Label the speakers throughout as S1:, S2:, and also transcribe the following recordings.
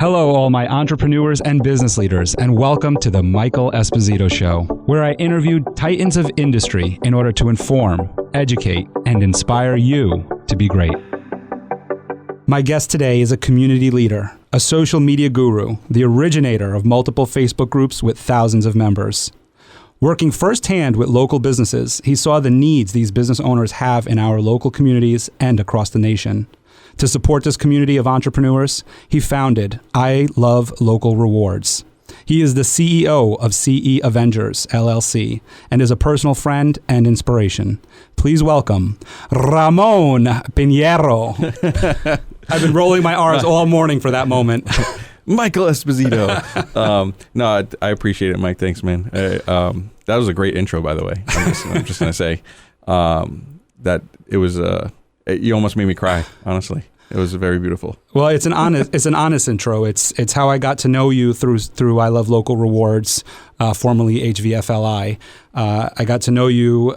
S1: Hello, all my entrepreneurs and business leaders, and welcome to the Michael Esposito Show, where I interviewed titans of industry in order to inform, educate, and inspire you to be great. My guest today is a community leader, a social media guru, the originator of multiple Facebook groups with thousands of members. Working firsthand with local businesses, he saw the needs these business owners have in our local communities and across the nation. To support this community of entrepreneurs, he founded I Love Local Rewards. He is the CEO of CE Avengers, LLC, and is a personal friend and inspiration. Please welcome Ramon Piniero. I've been rolling my R's all morning for that moment.
S2: Michael Esposito. No, I appreciate it, Mike. Thanks, man. That was a great intro, by the way. I'm just going to say that it was, you almost made me cry, honestly. It was very beautiful.
S1: Well, it's an honest intro. It's how I got to know you through I Love Local Rewards, formerly HVFLI. I got to know you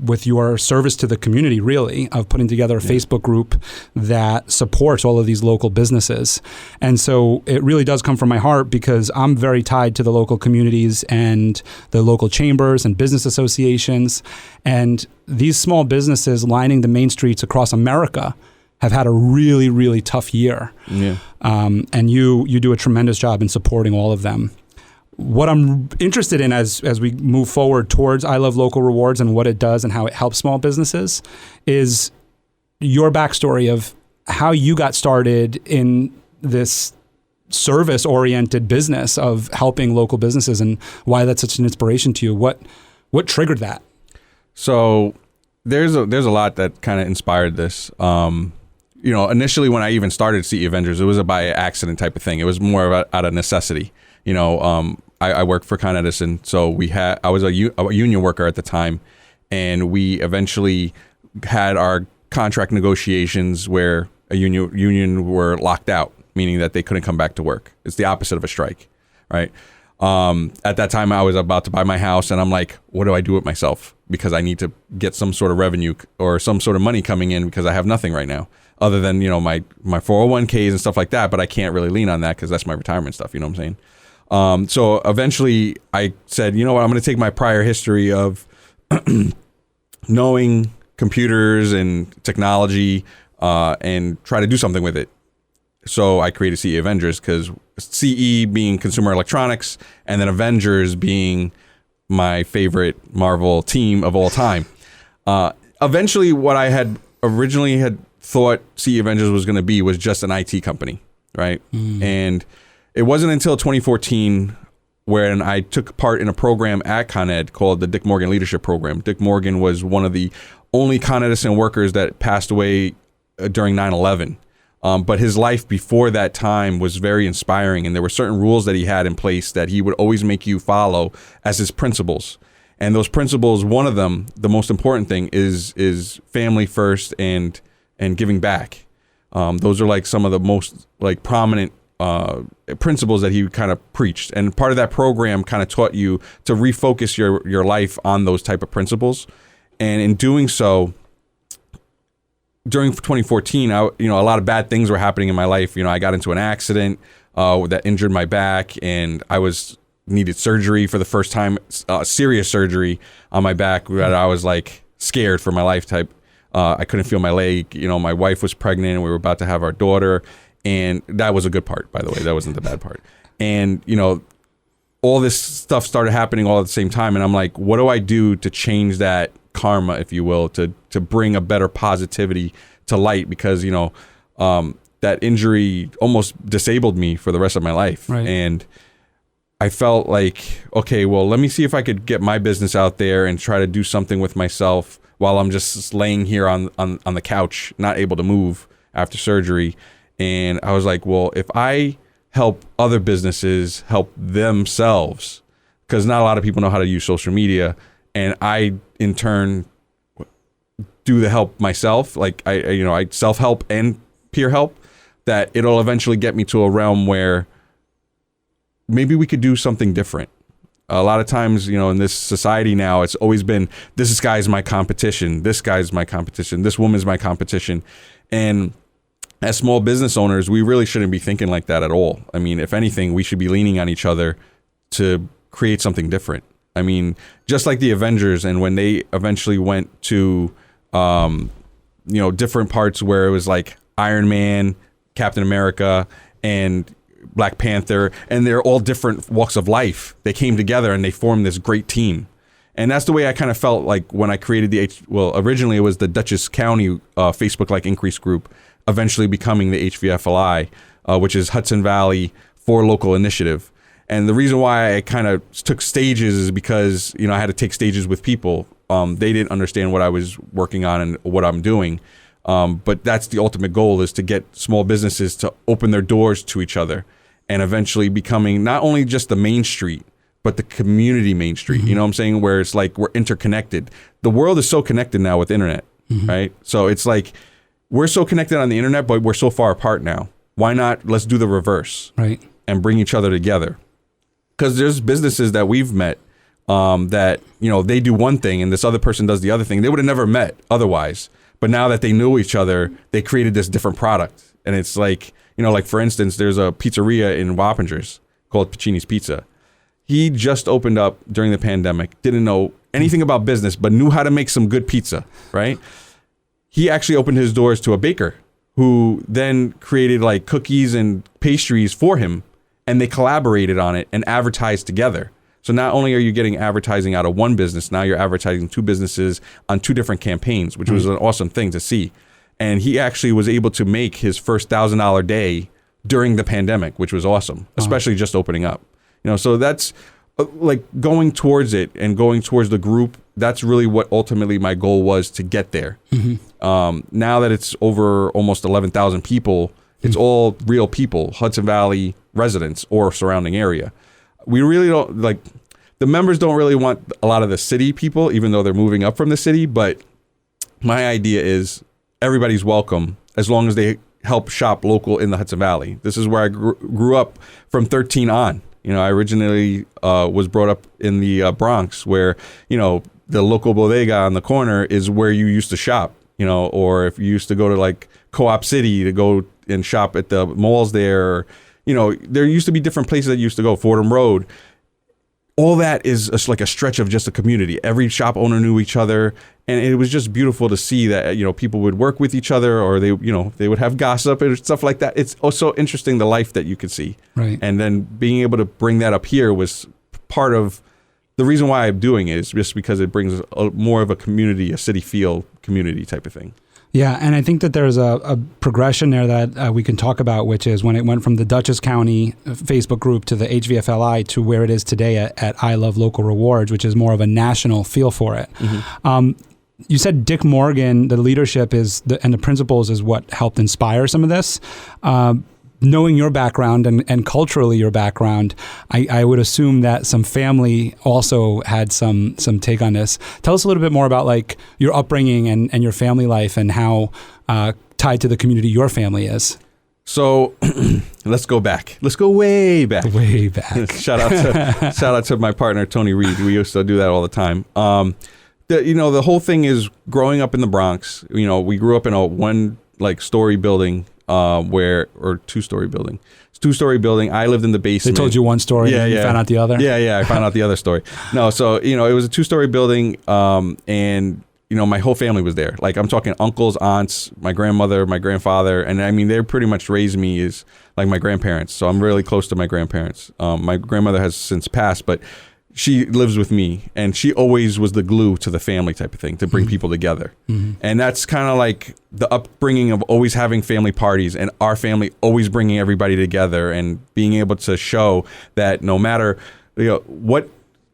S1: with your service to the community, really, of putting together a Facebook group that supports all of these local businesses. And so it really does come from my heart because I'm very tied to the local communities and the local chambers and business associations. And these small businesses lining the main streets across America have had a really, really tough year. Yeah. And you do a tremendous job in supporting all of them. What I'm interested in as we move forward towards I Love Local Rewards and what it does and how it helps small businesses is your backstory of how you got started in this service-oriented business of helping local businesses and why that's such an inspiration to you. What triggered that? So
S2: there's a lot that kind of inspired this. Initially when I even started CE Avengers, it was a by accident type of thing. It was more of out of necessity. I worked for Con Edison, so I was a union worker at the time, and we eventually had our contract negotiations where a union were locked out, meaning that they couldn't come back to work. It's the opposite of a strike, right? At that time, I was about to buy my house, and I'm like, what do I do with myself? Because I need to get some sort of revenue or some sort of money coming in because I have nothing right now other than, my 401ks and stuff like that. But I can't really lean on that because that's my retirement stuff. You know what I'm saying? So eventually I said, you know what, I'm going to take my prior history of knowing computers and technology and try to do something with it. So I created CE Avengers because CE being consumer electronics and then Avengers being my favorite Marvel team of all time. Eventually what I had originally thought CE Avengers was going to be was just an IT company, right? And it wasn't until 2014 when I took part in a program at Con Ed called the Dick Morgan Leadership Program. Dick Morgan was one of the only Con Edison workers that passed away during 9/11. But his life before that time was very inspiring, and there were certain rules that he had in place that he would always make you follow as his principles. And those principles, one of them, the most important thing, is family first and giving back. Those are like some of the most prominent principles that he kind of preached. And part of that program kind of taught you to refocus your life on those type of principles. And in doing so, during 2014, a lot of bad things were happening in my life. I got into an accident that injured my back, and I needed surgery for the first time, serious surgery on my back. I was scared for my life type. I couldn't feel my leg. My wife was pregnant, and we were about to have our daughter, and that was a good part, by the way. That wasn't the bad part. And all this stuff started happening all at the same time, and I'm like, what do I do to change that karma, if you will, to bring a better positivity to light? Because that injury almost disabled me for the rest of my life. Right. And I felt like, okay, well, let me see if I could get my business out there and try to do something with myself while I'm just laying here on the couch, not able to move after surgery. And I was like, well, if I help other businesses help themselves, because not a lot of people know how to use social media, and I in turn do the help myself, I self-help and peer help, that it'll eventually get me to a realm where maybe we could do something different. A lot of times, in this society now, it's always been, this guy's my competition, this guy's my competition, this woman's my competition. And as small business owners, we really shouldn't be thinking like that at all. I mean, if anything, we should be leaning on each other to create something different. I mean, just like the Avengers, and when they eventually went to, different parts where it was like Iron Man, Captain America, and Black Panther, and they're all different walks of life. They came together and they formed this great team. And that's the way I kind of felt like when I created originally it was the Dutchess County Facebook-like increase group, eventually becoming the HVFLI, which is Hudson Valley for Local Initiative. And the reason why I kind of took stages is because, I had to take stages with people. They didn't understand what I was working on and what I'm doing. But that's the ultimate goal, is to get small businesses to open their doors to each other and eventually becoming not only just the main street, but the community main street. Mm-hmm. You know what I'm saying? Where it's like we're interconnected. The world is so connected now with internet, right? So it's like we're so connected on the internet, but we're so far apart now. Why not? Let's do the reverse,
S1: right?
S2: And bring each other together. Because there's businesses that we've met that, they do one thing and this other person does the other thing. They would have never met otherwise. But now that they knew each other, they created this different product. And it's like, like for instance, there's a pizzeria in Wappingers called Pacini's Pizza. He just opened up during the pandemic, didn't know anything about business, but knew how to make some good pizza, right? He actually opened his doors to a baker who then created like cookies and pastries for him. And they collaborated on it and advertised together. So not only are you getting advertising out of one business, now you're advertising two businesses on two different campaigns, which was an awesome thing to see. And he actually was able to make his first $1,000 day during the pandemic, which was awesome, especially just opening up. So that's like going towards it and going towards the group. That's really what ultimately my goal was, to get there. Now that it's over almost 11,000 people, it's all real people, Hudson Valley residents or surrounding area. We really don't the members don't really want a lot of the city people, even though they're moving up from the city. But my idea is everybody's welcome as long as they help shop local in the Hudson Valley. This is where I grew up from 13 on. I originally was brought up in the Bronx, where, the local bodega on the corner is where you used to shop, or if you used to go to like Co-op City to go and shop at the malls there. There used to be different places that used to go, Fordham Road. All that is like a stretch of just a community. Every shop owner knew each other. And it was just beautiful to see that, people would work with each other, or they would have gossip and stuff like that. It's also interesting, the life that you could see.
S1: Right.
S2: And then being able to bring that up here was part of the reason why I'm doing it, is just because it brings more of a community, a city feel community type of thing.
S1: Yeah, and I think that there's a progression there that we can talk about, which is when it went from the Dutchess County Facebook group to the HVFLI to where it is today at I Love Local Rewards, which is more of a national feel for it. You said Dick Morgan, the leadership and the principles is what helped inspire some of this. Knowing your background and culturally your background, I would assume that some family also had some take on this. Tell us a little bit more about like your upbringing and your family life and how tied to the community your family is. So let's go back. Let's go way back. Way back.
S2: Shout out to my partner, Tony Reed. We used to do that all the time. The whole thing is growing up in the Bronx. We grew up in a one-story building. Or two-story building. It's a two-story building. I lived in the basement.
S1: They told you one story and you found out the other?
S2: Yeah, I found out the other story. No, so, it was a two-story building, and, my whole family was there. Like, I'm talking uncles, aunts, my grandmother, my grandfather, and I mean, they pretty much raised me as, like, my grandparents, so I'm really close to my grandparents. My grandmother has since passed, but she lives with me, and she always was the glue to the family type of thing, to bring people together. And that's kind of like the upbringing of always having family parties, and our family always bringing everybody together and being able to show that no matter what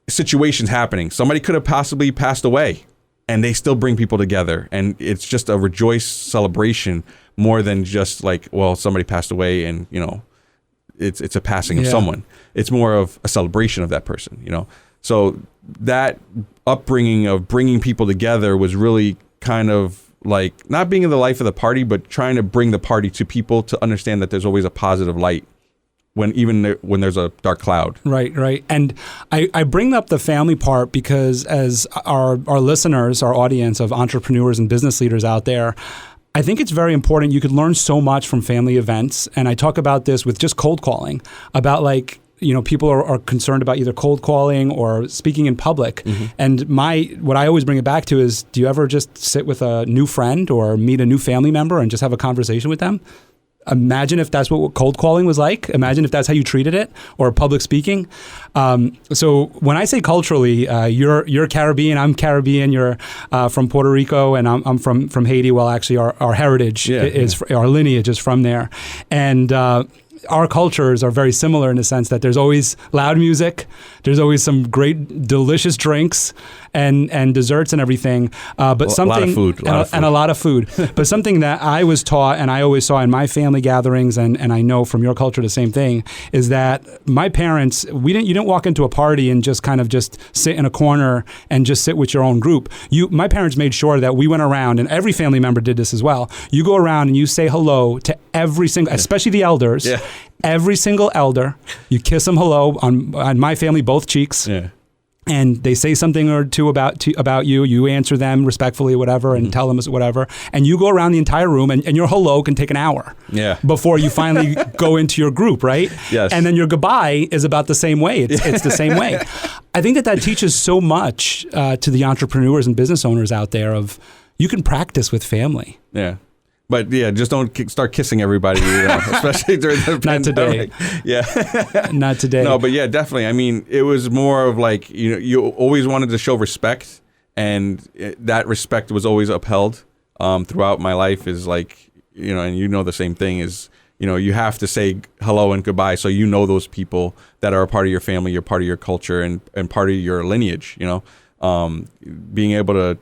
S2: situation's happening, somebody could have possibly passed away and they still bring people together. And it's just a rejoice celebration more than just like, well, somebody passed away and, it's a passing of someone. It's more of a celebration of that person, So that upbringing of bringing people together was really kind of like not being in the life of the party, but trying to bring the party to people to understand that there's always a positive light when there's a dark cloud.
S1: Right. And I bring up the family part because as our listeners, our audience of entrepreneurs and business leaders out there, I think it's very important. You could learn so much from family events. And I talk about this with just cold calling, about like, people are concerned about either cold calling or speaking in public. And what I always bring it back to is, do you ever just sit with a new friend or meet a new family member and just have a conversation with them? Imagine if that's what cold calling was like. Imagine if that's how you treated it, or public speaking. So when I say culturally, you're Caribbean, I'm Caribbean, you're from Puerto Rico, and I'm from Haiti. Well, actually, our heritage our lineage is from there, and our cultures are very similar in the sense that there's always loud music, there's always some great, delicious drinks and desserts and everything. But something,
S2: a lot of food.
S1: But something that I was taught and I always saw in my family gatherings, and I know from your culture the same thing, is that my parents, you didn't walk into a party and just kind of just sit in a corner and just sit with your own group. My parents made sure that we went around, and every family member did this as well. You go around and you say hello to every single, especially the elders.
S2: Yeah.
S1: Every single elder, you kiss them hello on my family, both cheeks.
S2: Yeah.
S1: And they say something or two about you. You answer them respectfully, whatever, and tell them whatever. And you go around the entire room, and your hello can take an hour.
S2: Yeah.
S1: Before you finally go into your group, right?
S2: Yes.
S1: And then your goodbye is about the same way. It's the same way. I think that teaches so much to the entrepreneurs and business owners out there of, you can practice with family.
S2: Yeah. But yeah, just don't start kissing everybody, especially during the pandemic.
S1: Not today.
S2: Yeah.
S1: Not today.
S2: No, but yeah, definitely. I mean, it was more of like, you always wanted to show respect, and that respect was always upheld throughout my life, is like, and the same thing is, you have to say hello and goodbye. So those people that are a part of your family, you're part of your culture and part of your lineage, being able to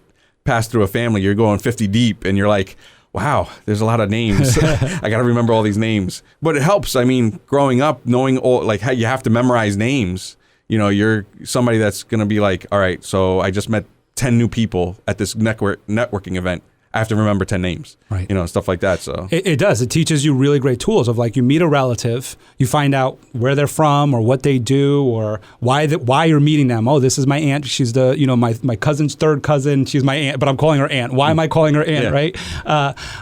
S2: pass through a family, you're going 50 deep and you're like, wow, there's a lot of names. I got to remember all these names. But it helps. I mean, growing up, knowing how you have to memorize names. You're somebody that's going to be like, all right, so I just met 10 new people at this networking event. I have to remember 10 names,
S1: right?
S2: Stuff like that. So
S1: it does. It teaches you really great tools of, like, you meet a relative, you find out where they're from or what they do or why you're meeting them. Oh, this is my aunt. She's the my cousin's third cousin. She's my aunt, but I'm calling her aunt. Why am I calling her aunt? Yeah. Right?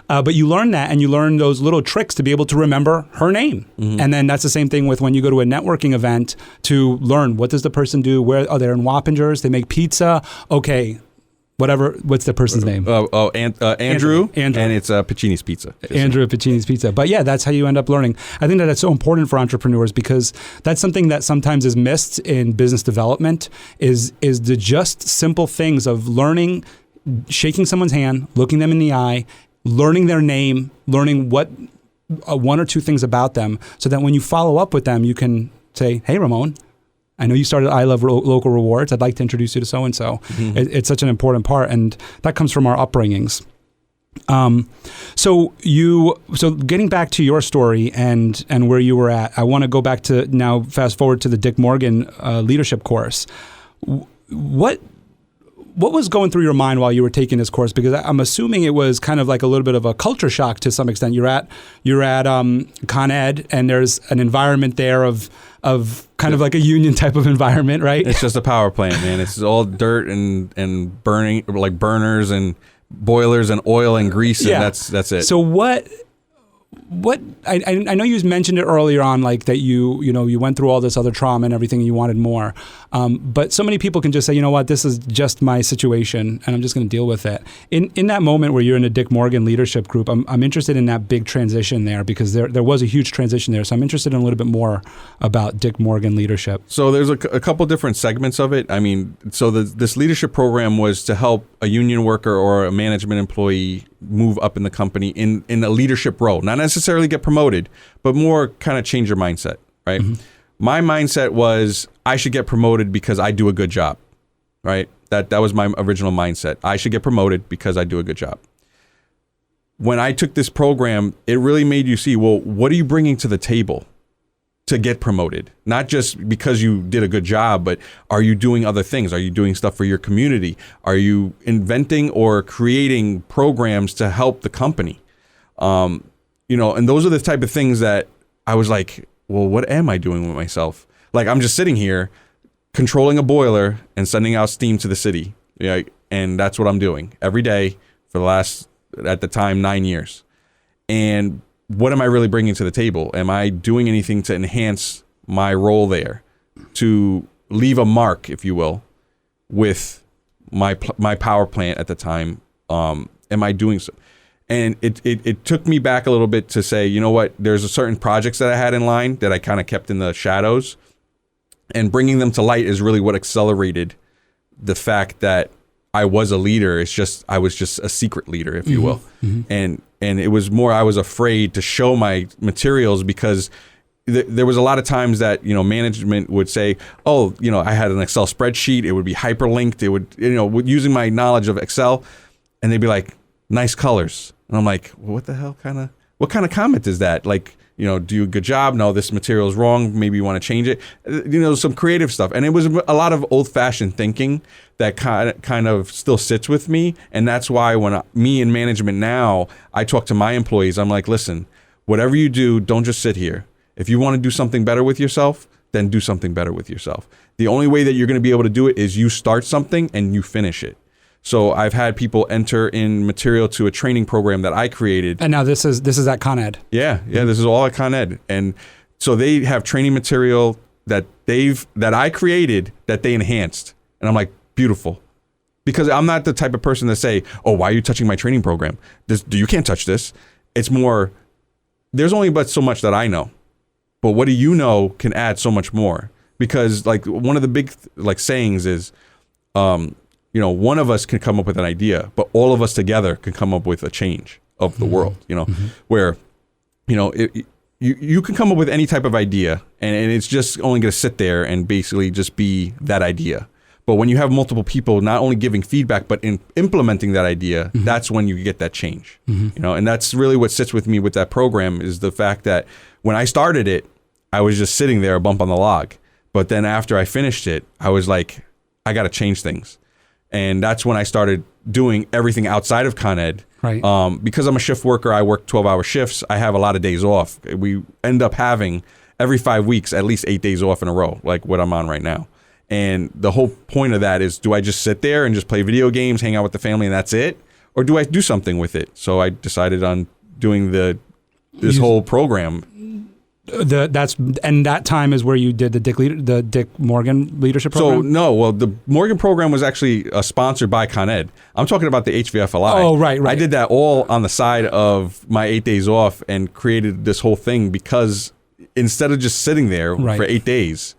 S1: But you learn that, and you learn those little tricks to be able to remember her name. And then that's the same thing with when you go to a networking event to learn, what does the person do? Where are they? In Wappingers? They make pizza. Okay. What's the person's name?
S2: Andrew. And it's Pacini's Pizza.
S1: Andrew at Pacini's Pizza. But yeah, that's how you end up learning. I think that that's so important for entrepreneurs, because that's something that sometimes is missed in business development, is the just simple things of learning, shaking someone's hand, looking them in the eye, learning their name, learning what one or two things about them, so that when you follow up with them, you can say, hey, Ramon, I know you started I Love Local Rewards. I'd like to introduce you to so-and-so. It's such an important part, and that comes from our upbringings. So getting back to your story and where you were at, I want to go back to now, fast forward to the Dick Morgan leadership course. What was going through your mind while you were taking this course? Because I'm assuming it was kind of like a little bit of a culture shock to some extent. You're at Con Ed, and there's an environment there of kind of like a union type of environment, right?
S2: It's just a power plant, man. It's all dirt and burning, like burners and boilers and oil and grease, and that's it.
S1: So what I know you mentioned it earlier on, like that you went through all this other trauma and everything, and you wanted more. But so many people can just say, you know what, this is just my situation, and I'm just going to deal with it. In that moment where you're in a Dick Morgan leadership group, I'm interested in that big transition there, because there was a huge transition there. So I'm interested in a little bit more about Dick Morgan leadership.
S2: So there's a couple different segments of it. I mean, so this leadership program was to help a union worker or a management employee move up in the company in a leadership role, not necessarily get promoted, but more kind of change your mindset, right? My mindset was, I should get promoted because I do a good job, right? That was my original mindset. I should get promoted because I do a good job. When I took this program, it really made you see, well, what are you bringing to the table to get promoted? Not just because you did a good job, but are you doing other things? Are you doing stuff for your community? Are you inventing or creating programs to help the company? And those are the type of things that I was like, well, what am I doing with myself? Like, I'm just sitting here controlling a boiler and sending out steam to the city. Yeah, and that's what I'm doing every day for the last at the time, 9 years. And what am I really bringing to the table? Am I doing anything to enhance my role there, to leave a mark, if you will, with my power plant at the time? Am I doing so? And it took me back a little bit to say, you know what, there's a certain projects that I had in line that I kind of kept in the shadows, and bringing them to light is really what accelerated the fact that I was a leader. It's just, I was just a secret leader, if you will. And it was more, I was afraid to show my materials because there was a lot of times that, you know, management would say, oh, you know, I had an Excel spreadsheet. It would be hyperlinked. It would, you know, using my knowledge of Excel, and they'd be like, nice colors. And I'm like, well, what kind of comment is that? Like, you know, do a good job. No, this material is wrong. Maybe you want to change it. You know, some creative stuff. And it was a lot of old fashioned thinking that kind of still sits with me. And that's why when me in management now, I talk to my employees, I'm like, listen, whatever you do, don't just sit here. If you want to do something better with yourself, then do something better with yourself. The only way that you're going to be able to do it is you start something and you finish it. So I've had people enter in material to a training program that I created.
S1: And now this is at Con Ed.
S2: Yeah, this is all at Con Ed. And so they have training material that I created that they enhanced. And I'm like, beautiful. Because I'm not the type of person to say, oh, why are you touching my training program? You can't touch this. It's more, there's only but so much that I know. But what do you know can add so much more. Because like one of the big like sayings is, you know, one of us can come up with an idea, but all of us together can come up with a change of the world, you know, where, you know, you can come up with any type of idea and it's just only going to sit there and basically just be that idea. But when you have multiple people not only giving feedback, but in implementing that idea, that's when you get that change, you know, and that's really what sits with me with that program is the fact that when I started it, I was just sitting there a bump on the log. But then after I finished it, I was like, I got to change things. And that's when I started doing everything outside of Con Ed.
S1: Right.
S2: Because I'm a shift worker, I work 12-hour shifts. I have a lot of days off. We end up having every 5 weeks, at least 8 days off in a row, like what I'm on right now. And the whole point of that is, do I just sit there and just play video games, hang out with the family, and that's it? Or do I do something with it? So I decided on doing this whole program. And that time is where you did the Dick Morgan leadership program? So no, well, the Morgan program was actually sponsored by Con Ed. I'm talking about the HVFLI.
S1: Oh, right.
S2: I did that all on the side of my 8 days off and created this whole thing because instead of just sitting there for 8 days.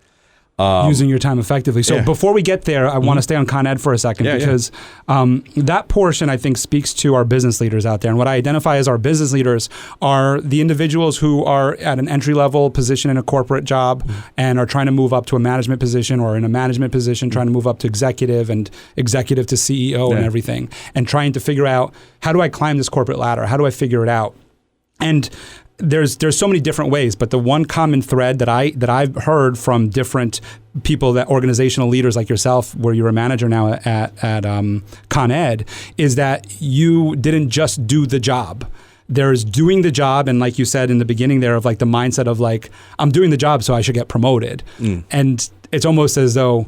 S1: Using your time effectively. So before we get there, I want to stay on Con Ed for a second because that portion, I think, speaks to our business leaders out there. And what I identify as our business leaders are the individuals who are at an entry-level position in a corporate job and are trying to move up to a management position, or in a management position trying to move up to executive and executive to CEO and everything, and trying to figure out, how do I climb this corporate ladder? How do I figure it out? And there's so many different ways, but the one common thread that I've heard from different people, that organizational leaders like yourself, where you're a manager now at Con Ed, is that you didn't just do the job. There's doing the job, and like you said in the beginning there, of like the mindset of like, I'm doing the job so I should get promoted. And it's almost as though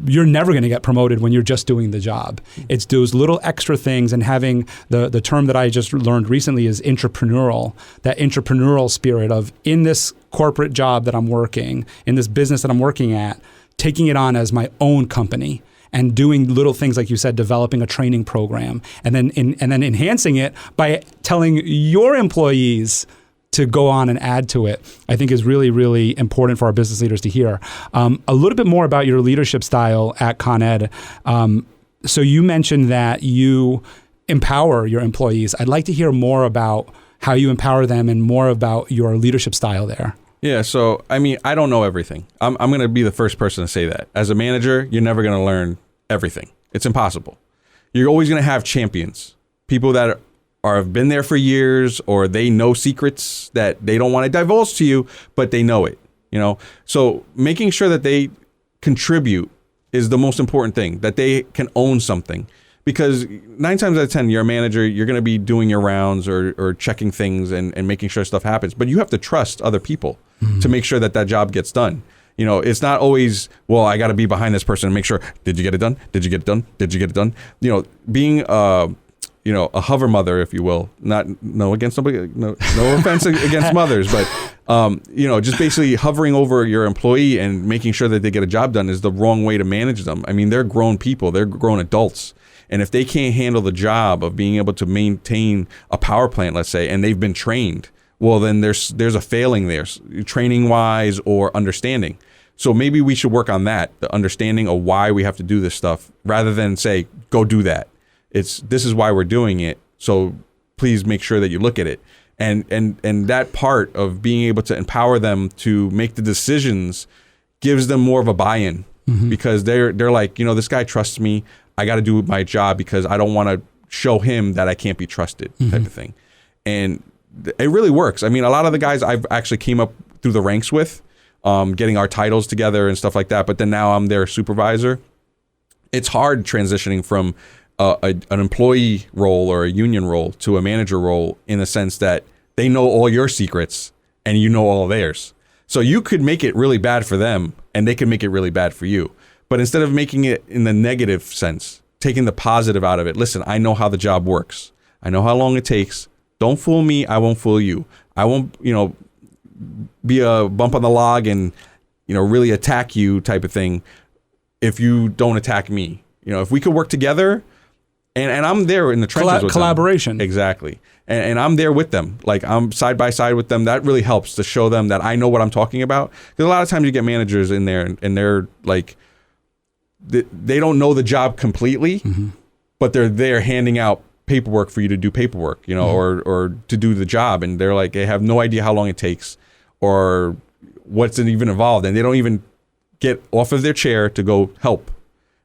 S1: you're never going to get promoted when you're just doing the job. It's those little extra things, and having the term that I just learned recently is entrepreneurial, that entrepreneurial spirit of, in this corporate job that I'm working, in this business that I'm working at, taking it on as my own company and doing little things, like you said, developing a training program, and then enhancing it by telling your employees to go on and add to it, I think is really, really important for our business leaders to hear. A little bit more about your leadership style at Con Ed. So you mentioned that you empower your employees. I'd like to hear more about how you empower them and more about your leadership style there.
S2: Yeah, so I mean, I don't know everything. I'm going to be the first person to say that. As a manager, you're never going to learn everything. It's impossible. You're always going to have champions, people that have been there for years, or they know secrets that they don't want to divulge to you, but they know it, you know? So making sure that they contribute is the most important thing, that they can own something. Because 9 times out of 10, you're a manager, you're going to be doing your rounds or checking things and making sure stuff happens. But you have to trust other people to make sure that job gets done. You know, it's not always, well, I got to be behind this person and make sure, did you get it done? Did you get it done? Did you get it done? You know, being a hover mother, if you will. No offense against mothers, but just basically hovering over your employee and making sure that they get a job done is the wrong way to manage them. I mean, they're grown people, they're grown adults. And if they can't handle the job of being able to maintain a power plant, let's say, and they've been trained, well, then there's a failing there, training wise or understanding. So maybe we should work on that, the understanding of why we have to do this stuff, rather than say, go do that. This is why we're doing it. So please make sure that you look at it. And that part of being able to empower them to make the decisions gives them more of a buy-in, because they're like, this guy trusts me. I got to do my job because I don't want to show him that I can't be trusted, type of thing. And it really works. I mean, a lot of the guys I've actually came up through the ranks with, getting our titles together and stuff like that. But then now I'm their supervisor. It's hard transitioning from an employee role or a union role to a manager role, in the sense that they know all your secrets and you know all theirs. So you could make it really bad for them and they could make it really bad for you. But instead of making it in the negative sense, taking the positive out of it, listen, I know how the job works. I know how long it takes. Don't fool me. I won't fool you. I won't, be a bump on the log and, really attack you, type of thing, if you don't attack me. If we could work together, and I'm there in the trenches with
S1: collaboration.
S2: Them. Exactly. And I'm there with them. Like, I'm side by side with them. That really helps to show them that I know what I'm talking about. Because a lot of times you get managers in there and they're like, they don't know the job completely, but they're there handing out paperwork for you to do paperwork, or to do the job. And they're like, they have no idea how long it takes or what's even involved. And they don't even get off of their chair to go help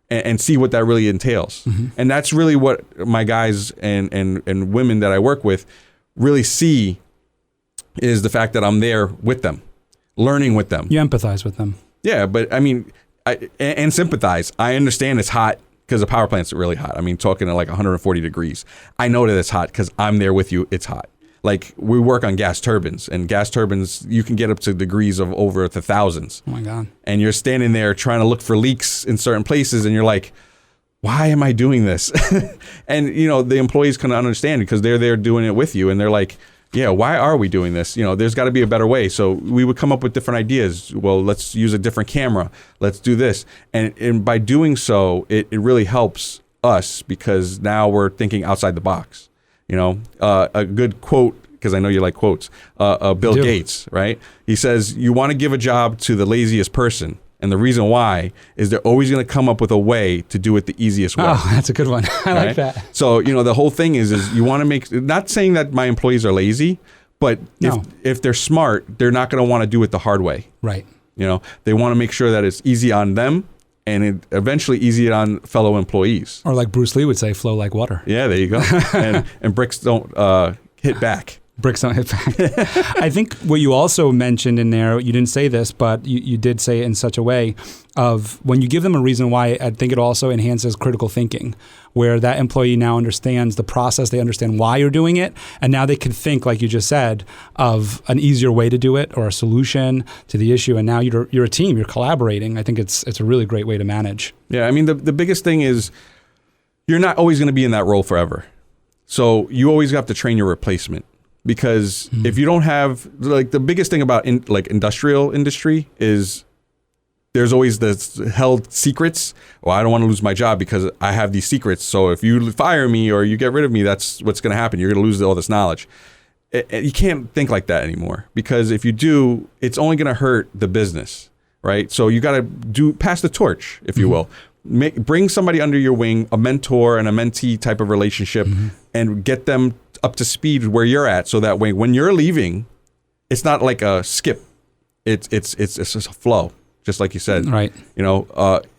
S2: and see what that really entails. And that's really what my guys and women that I work with really see, is the fact that I'm there with them, learning with them.
S1: You empathize with them.
S2: Yeah, but I mean, and sympathize. I understand it's hot because the power plant's really hot. I mean, talking at like 140 degrees. I know that it's hot because I'm there with you. It's hot. Like, we work on gas turbines, and gas turbines, you can get up to degrees of over the thousands.
S1: Oh my God.
S2: And you're standing there trying to look for leaks in certain places, and you're like, why am I doing this? And, the employees can understand because they're there doing it with you, and they're like, yeah, why are we doing this? There's got to be a better way. So we would come up with different ideas. Well, let's use a different camera. Let's do this. And by doing so, it really helps us, because now we're thinking outside the box. A good quote, because I know you like quotes, Bill Gates, right? He says, you want to give a job to the laziest person. And the reason why is they're always going to come up with a way to do it the easiest way.
S1: Oh, that's a good one. I like that.
S2: So, the whole thing is you want to make, not saying that my employees are lazy, but if they're smart, they're not going to want to do it the hard way.
S1: Right.
S2: They want to make sure that it's easy on them and eventually easy on fellow employees.
S1: Or like Bruce Lee would say, flow like water.
S2: Yeah, there you go. and bricks don't hit back.
S1: Bricks don't hit back. I think what you also mentioned in there, you didn't say this, but you did say it in such a way of when you give them a reason why, I think it also enhances critical thinking, where that employee now understands the process, they understand why you're doing it, and now they can think, like you just said, of an easier way to do it or a solution to the issue, and now you're a team, you're collaborating. I think it's a really great way to manage.
S2: Yeah, I mean, the biggest thing is you're not always going to be in that role forever. So you always have to train your replacement. Because if you don't have, like, the biggest thing about industrial industry is there's always the held secrets. Well, I don't want to lose my job because I have these secrets. So if you fire me or you get rid of me, that's what's going to happen. You're going to lose all this knowledge. You can't think like that anymore, because if you do, it's only going to hurt the business, right? So you got to pass the torch, if you will. Bring somebody under your wing, a mentor and a mentee type of relationship, and get them up to speed where you're at, so that way when you're leaving, it's not like a skip. It's just a flow, just like you said.
S1: Right.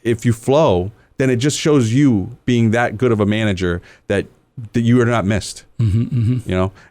S2: If you flow, then it just shows you being that good of a manager that you are not missed. And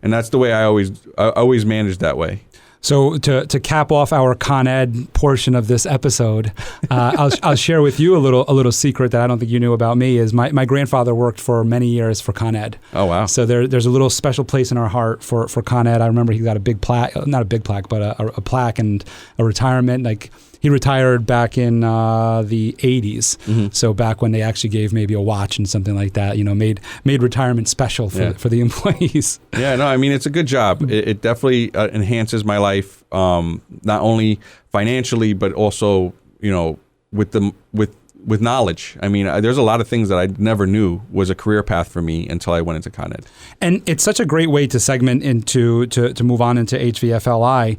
S2: that's the way I always manage that way.
S1: So to cap off our Con Ed portion of this episode, I'll share with you a little secret that I don't think you knew about me. Is my grandfather worked for many years for Con Ed.
S2: Oh wow!
S1: So there's a little special place in our heart for Con Ed. I remember he got a big plaque, not a big plaque, but a plaque and a retirement. Like, He retired back in the 80s. So back when they actually gave maybe a watch and something like that, made retirement special for the employees.
S2: Yeah, no, I mean, it's a good job. It definitely enhances my life, not only financially, but also, with knowledge. I mean, there's a lot of things that I never knew was a career path for me until I went into Con Ed.
S1: And it's such a great way to segment into, to move on into HVFLI,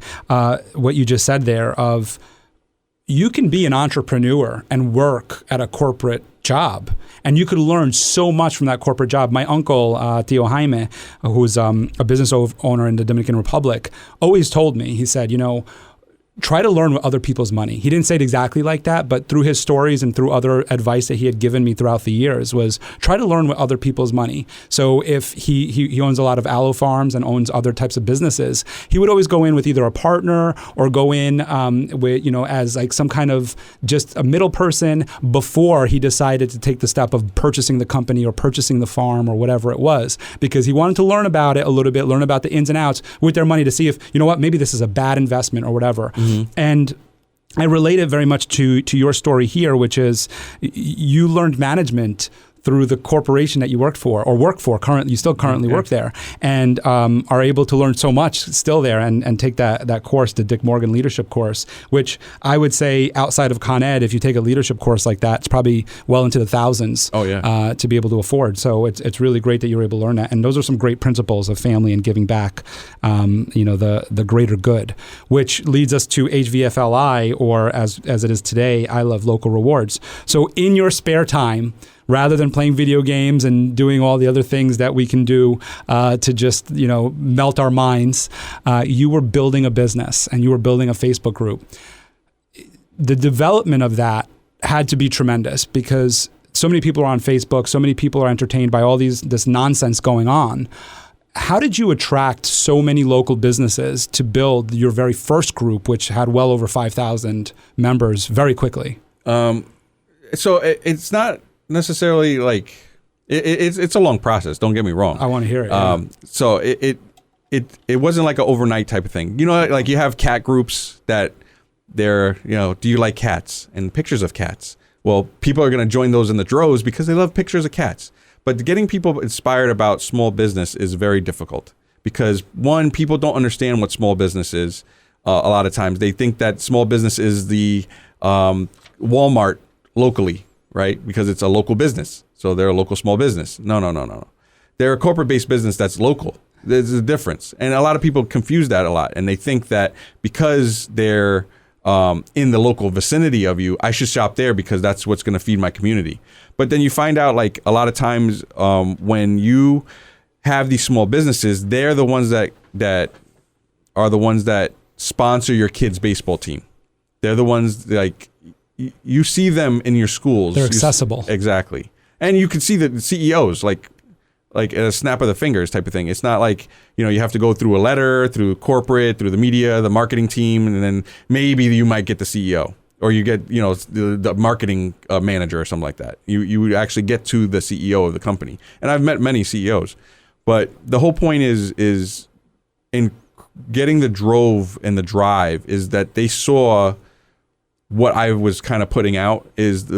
S1: what you just said there of you can be an entrepreneur and work at a corporate job, and you could learn so much from that corporate job. My uncle, Tio Jaime, who's a business owner in the Dominican Republic, always told me, he said, try to learn with other people's money. He didn't say it exactly like that, but through his stories and through other advice that he had given me throughout the years was try to learn with other people's money. So if he owns a lot of aloe farms and owns other types of businesses, he would always go in with either a partner or go in with, as like some kind of just a middle person before he decided to take the step of purchasing the company or purchasing the farm or whatever it was, because he wanted to learn about it a little bit, learn about the ins and outs with their money to see if, maybe this is a bad investment or whatever. And I relate it very much to your story here, which is you learned management through the corporation that you worked for or work for. You still currently work there, and are able to learn so much still there and take that course, the Dick Morgan leadership course, which I would say outside of Con Ed, if you take a leadership course like that, it's probably well into the thousands to be able to afford. So it's really great that you're able to learn that. And those are some great principles of family and giving back, the greater good, which leads us to HVFLI, or as it is today, I Love Local Rewards. So in your spare time, rather than playing video games and doing all the other things that we can do to just, melt our minds, you were building a business and you were building a Facebook group. The development of that had to be tremendous because so many people are on Facebook, so many people are entertained by all this nonsense going on. How did you attract so many local businesses to build your very first group, which had well over 5,000 members very quickly? So
S2: it's not necessarily like it's a long process. Don't get me wrong.
S1: I want to hear it.
S2: So it wasn't like an overnight type of thing. Like you have cat groups that they're do you like cats and pictures of cats? Well, people are going to join those in the droves because they love pictures of cats. But getting people inspired about small business is very difficult because one, people don't understand what small business is. A lot of times they think that small business is the Walmart locally. Right? Because it's a local business. So they're a local small business. No. They're a corporate-based business that's local. There's a difference. And a lot of people confuse that a lot. And they think that because they're in the local vicinity of you, I should shop there because that's what's going to feed my community. But then you find out like a lot of times when you have these small businesses, they're the ones that are the ones that sponsor your kid's baseball team. They're the ones like, you see them in your schools.
S1: They're accessible.
S2: Exactly. And you can see the CEOs like at a snap of the fingers type of thing. It's not like, you have to go through a letter, through corporate, through the media, the marketing team, and then maybe you might get the CEO or you get, the marketing manager or something like that. You would actually get to the CEO of the company. And I've met many CEOs. But the whole point is in getting the drove and the drive is that they saw what I was kind of putting out is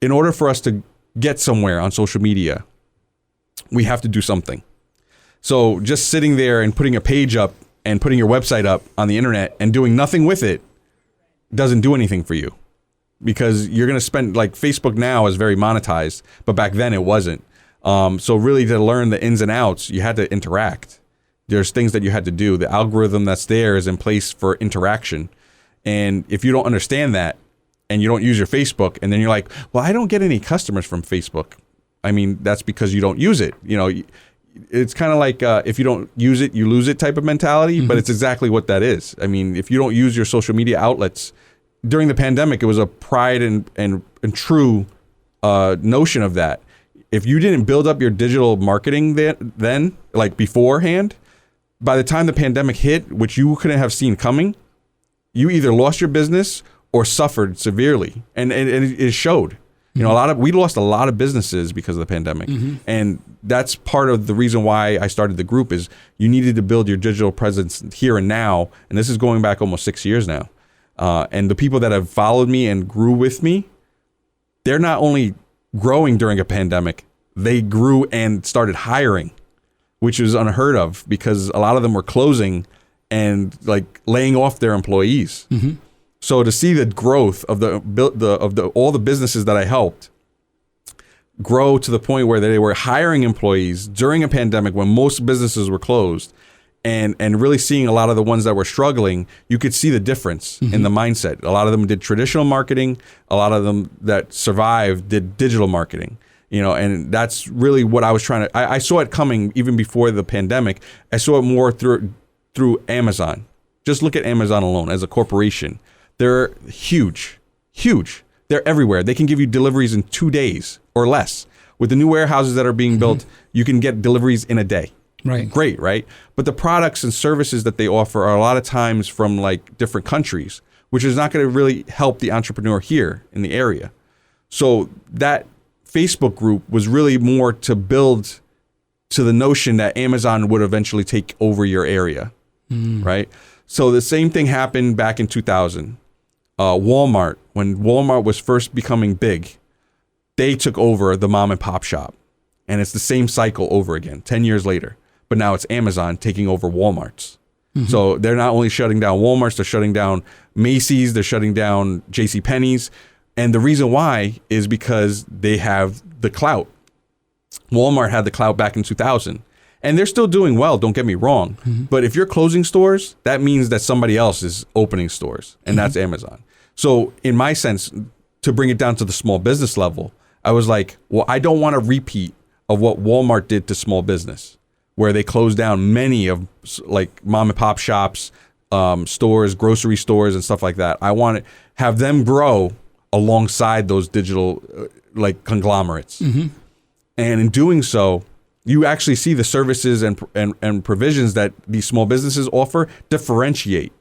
S2: in order for us to get somewhere on social media, we have to do something. So just sitting there and putting a page up and putting your website up on the internet and doing nothing with it doesn't do anything for you because you're going to spend like Facebook now is very monetized, but back then it wasn't. So really to learn the ins and outs, you had to interact. There's things that you had to do. The algorithm that's there is in place for interaction. And if you don't understand that and you don't use your Facebook and then you're like, well, I don't get any customers from Facebook. I mean, that's because you don't use it. It's kind of like if you don't use it, you lose it type of mentality, but it's exactly what that is. I mean, if you don't use your social media outlets during the pandemic, it was a pride and true notion of that. If you didn't build up your digital marketing then like beforehand, by the time the pandemic hit, which you couldn't have seen coming, you either lost your business or suffered severely, and it showed. We lost a lot of businesses because of the pandemic, and that's part of the reason why I started the group. Is you needed to build your digital presence here and now, and this is going back almost 6 years now. And the people that have followed me and grew with me, they're not only growing during a pandemic, they grew and started hiring, which was unheard of because a lot of them were closing and like laying off their employees. Mm-hmm. So to see the growth of all the businesses that I helped grow to the point where they were hiring employees during a pandemic when most businesses were closed, and really seeing a lot of the ones that were struggling, you could see the difference in the mindset. A lot of them did traditional marketing. A lot of them that survived did digital marketing. And that's really what I was trying to. I saw it coming even before the pandemic. I saw it more through Amazon. Just look at Amazon alone as a corporation. They're huge. They're everywhere. They can give you deliveries in 2 days or less. With the new warehouses that are being built, you can get deliveries in a day.
S1: Right.
S2: Great, right? But the products and services that they offer are a lot of times from like different countries, which is not going to really help the entrepreneur here in the area. So that Facebook group was really more to build to the notion that Amazon would eventually take over your area, right? So the same thing happened back in 2000. Walmart, when Walmart was first becoming big, they took over the mom and pop shop. And it's the same cycle over again, 10 years later. But now it's Amazon taking over Walmarts. So they're not only shutting down Walmarts, they're shutting down Macy's, they're shutting down JCPenney's. And the reason why is because they have the clout. Walmart had the clout back in 2000. And they're still doing well, don't get me wrong. But if you're closing stores, that means that somebody else is opening stores, and that's Amazon. So in my sense, to bring it down to the small business level, I was like, well, I don't want a repeat of what Walmart did to small business, where they closed down many of like mom and pop shops, stores, grocery stores, and stuff like that. I want to have them grow alongside those digital like conglomerates. And in doing so, you actually see the services and provisions that these small businesses offer differentiate.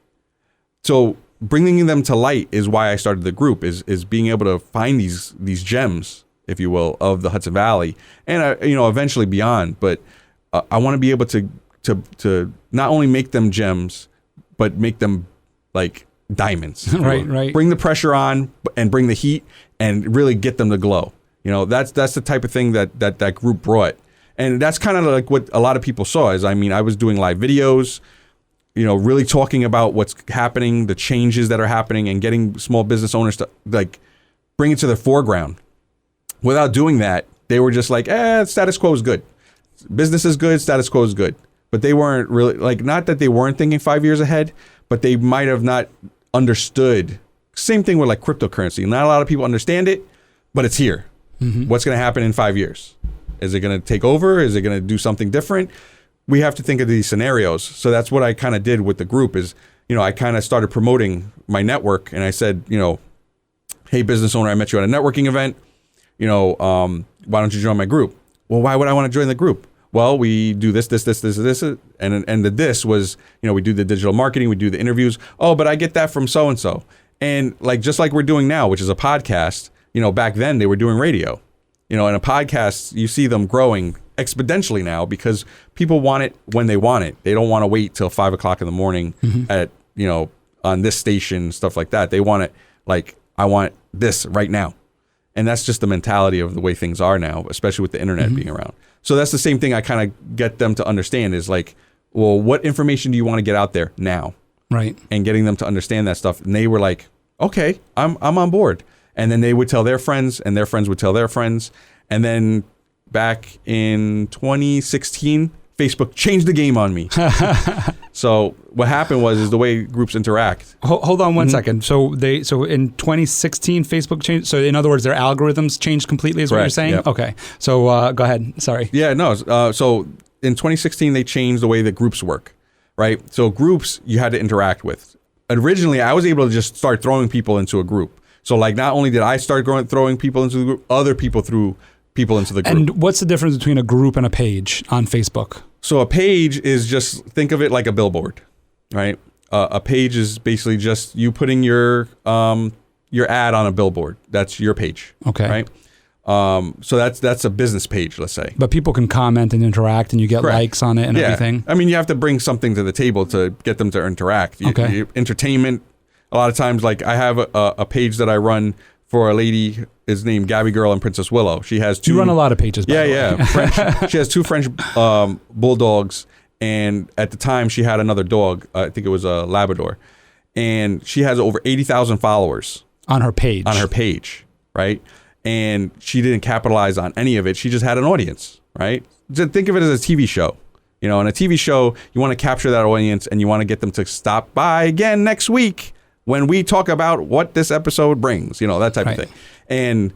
S2: So bringing them to light is why I started the group, is being able to find these gems, if you will, of the Hudson Valley and eventually beyond. But I want to be able to not only make them gems, but make them like diamonds.
S1: Right.
S2: Bring the pressure on and bring the heat and really get them to glow. That's the type of thing that group brought. And that's kind of like what a lot of people saw is, I was doing live videos, really talking about what's happening, the changes that are happening, and getting small business owners to like bring it to the foreground. Without doing that, they were just like, status quo is good. Business is good, status quo is good. But they weren't really like, not that they weren't thinking 5 years ahead, but they might have not understood. Same thing with like cryptocurrency. Not a lot of people understand it, but it's here. What's going to happen in 5 years? Is it going to take over? Is it going to do something different? We have to think of these scenarios. So that's what I kind of did with the group is, I kind of started promoting my network, and I said, hey, business owner, I met you at a networking event. Why don't you join my group? Well, why would I want to join the group? Well, we do this, and the this was, we do the digital marketing, we do the interviews. Oh, but I get that from so-and-so. And like, just like we're doing now, which is a podcast, back then they were doing radio. In a podcast, you see them growing exponentially now because people want it when they want it. They don't want to wait till 5 o'clock in the morning at, on this station, stuff like that. They want it like, I want this right now. And that's just the mentality of the way things are now, especially with the internet being around. So that's the same thing I kind of get them to understand is like, well, what information do you want to get out there now?
S1: Right.
S2: And getting them to understand that stuff. And they were like, okay, I'm on board. And then they would tell their friends, and their friends would tell their friends. And then back in 2016, Facebook changed the game on me. So what happened is the way groups interact.
S1: Hold on one second. So in 2016, Facebook changed. So in other words, their algorithms changed completely, is what you're saying?
S2: Yep.
S1: Okay. So go ahead. Sorry.
S2: Yeah, no. So in 2016, they changed the way that groups work, right? So groups you had to interact with. Originally, I was able to just start throwing people into a group. So like, not only did I start throwing people into the group, other people threw people into the group.
S1: And what's the difference between a group and a page on Facebook?
S2: So a page is just, think of it like a billboard, right? A page is basically just you putting your ad on a billboard. That's your page.
S1: Okay.
S2: Right? So that's a business page, let's say.
S1: But people can comment and interact, and you get likes on it and everything.
S2: I mean, you have to bring something to the table to get them to interact.
S1: Okay.
S2: Entertainment, A lot of times, like I have a page that I run for a lady is named Gabby Girl and Princess Willow. She has two.
S1: You run a lot of pages, by the way.
S2: Yeah. French, she has two French bulldogs, and at the time she had another dog. I think it was a Labrador, and she has over 80,000 followers
S1: on her page.
S2: Right? And she didn't capitalize on any of it. She just had an audience, right? Just think of it as a TV show. You know, in a TV show, you want to capture that audience and you want to get them to stop by again next week when we talk about what this episode brings, you know, that type of thing. And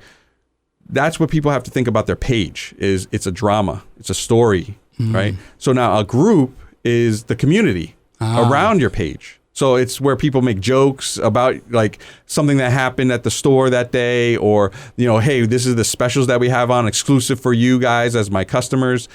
S2: that's what people have to think about their page is it's a drama. It's a story, right? So now a group is the community around your page. So it's where people make jokes about like something that happened at the store that day, or, you know, hey, this is the specials that we have on exclusive for you guys as my customers.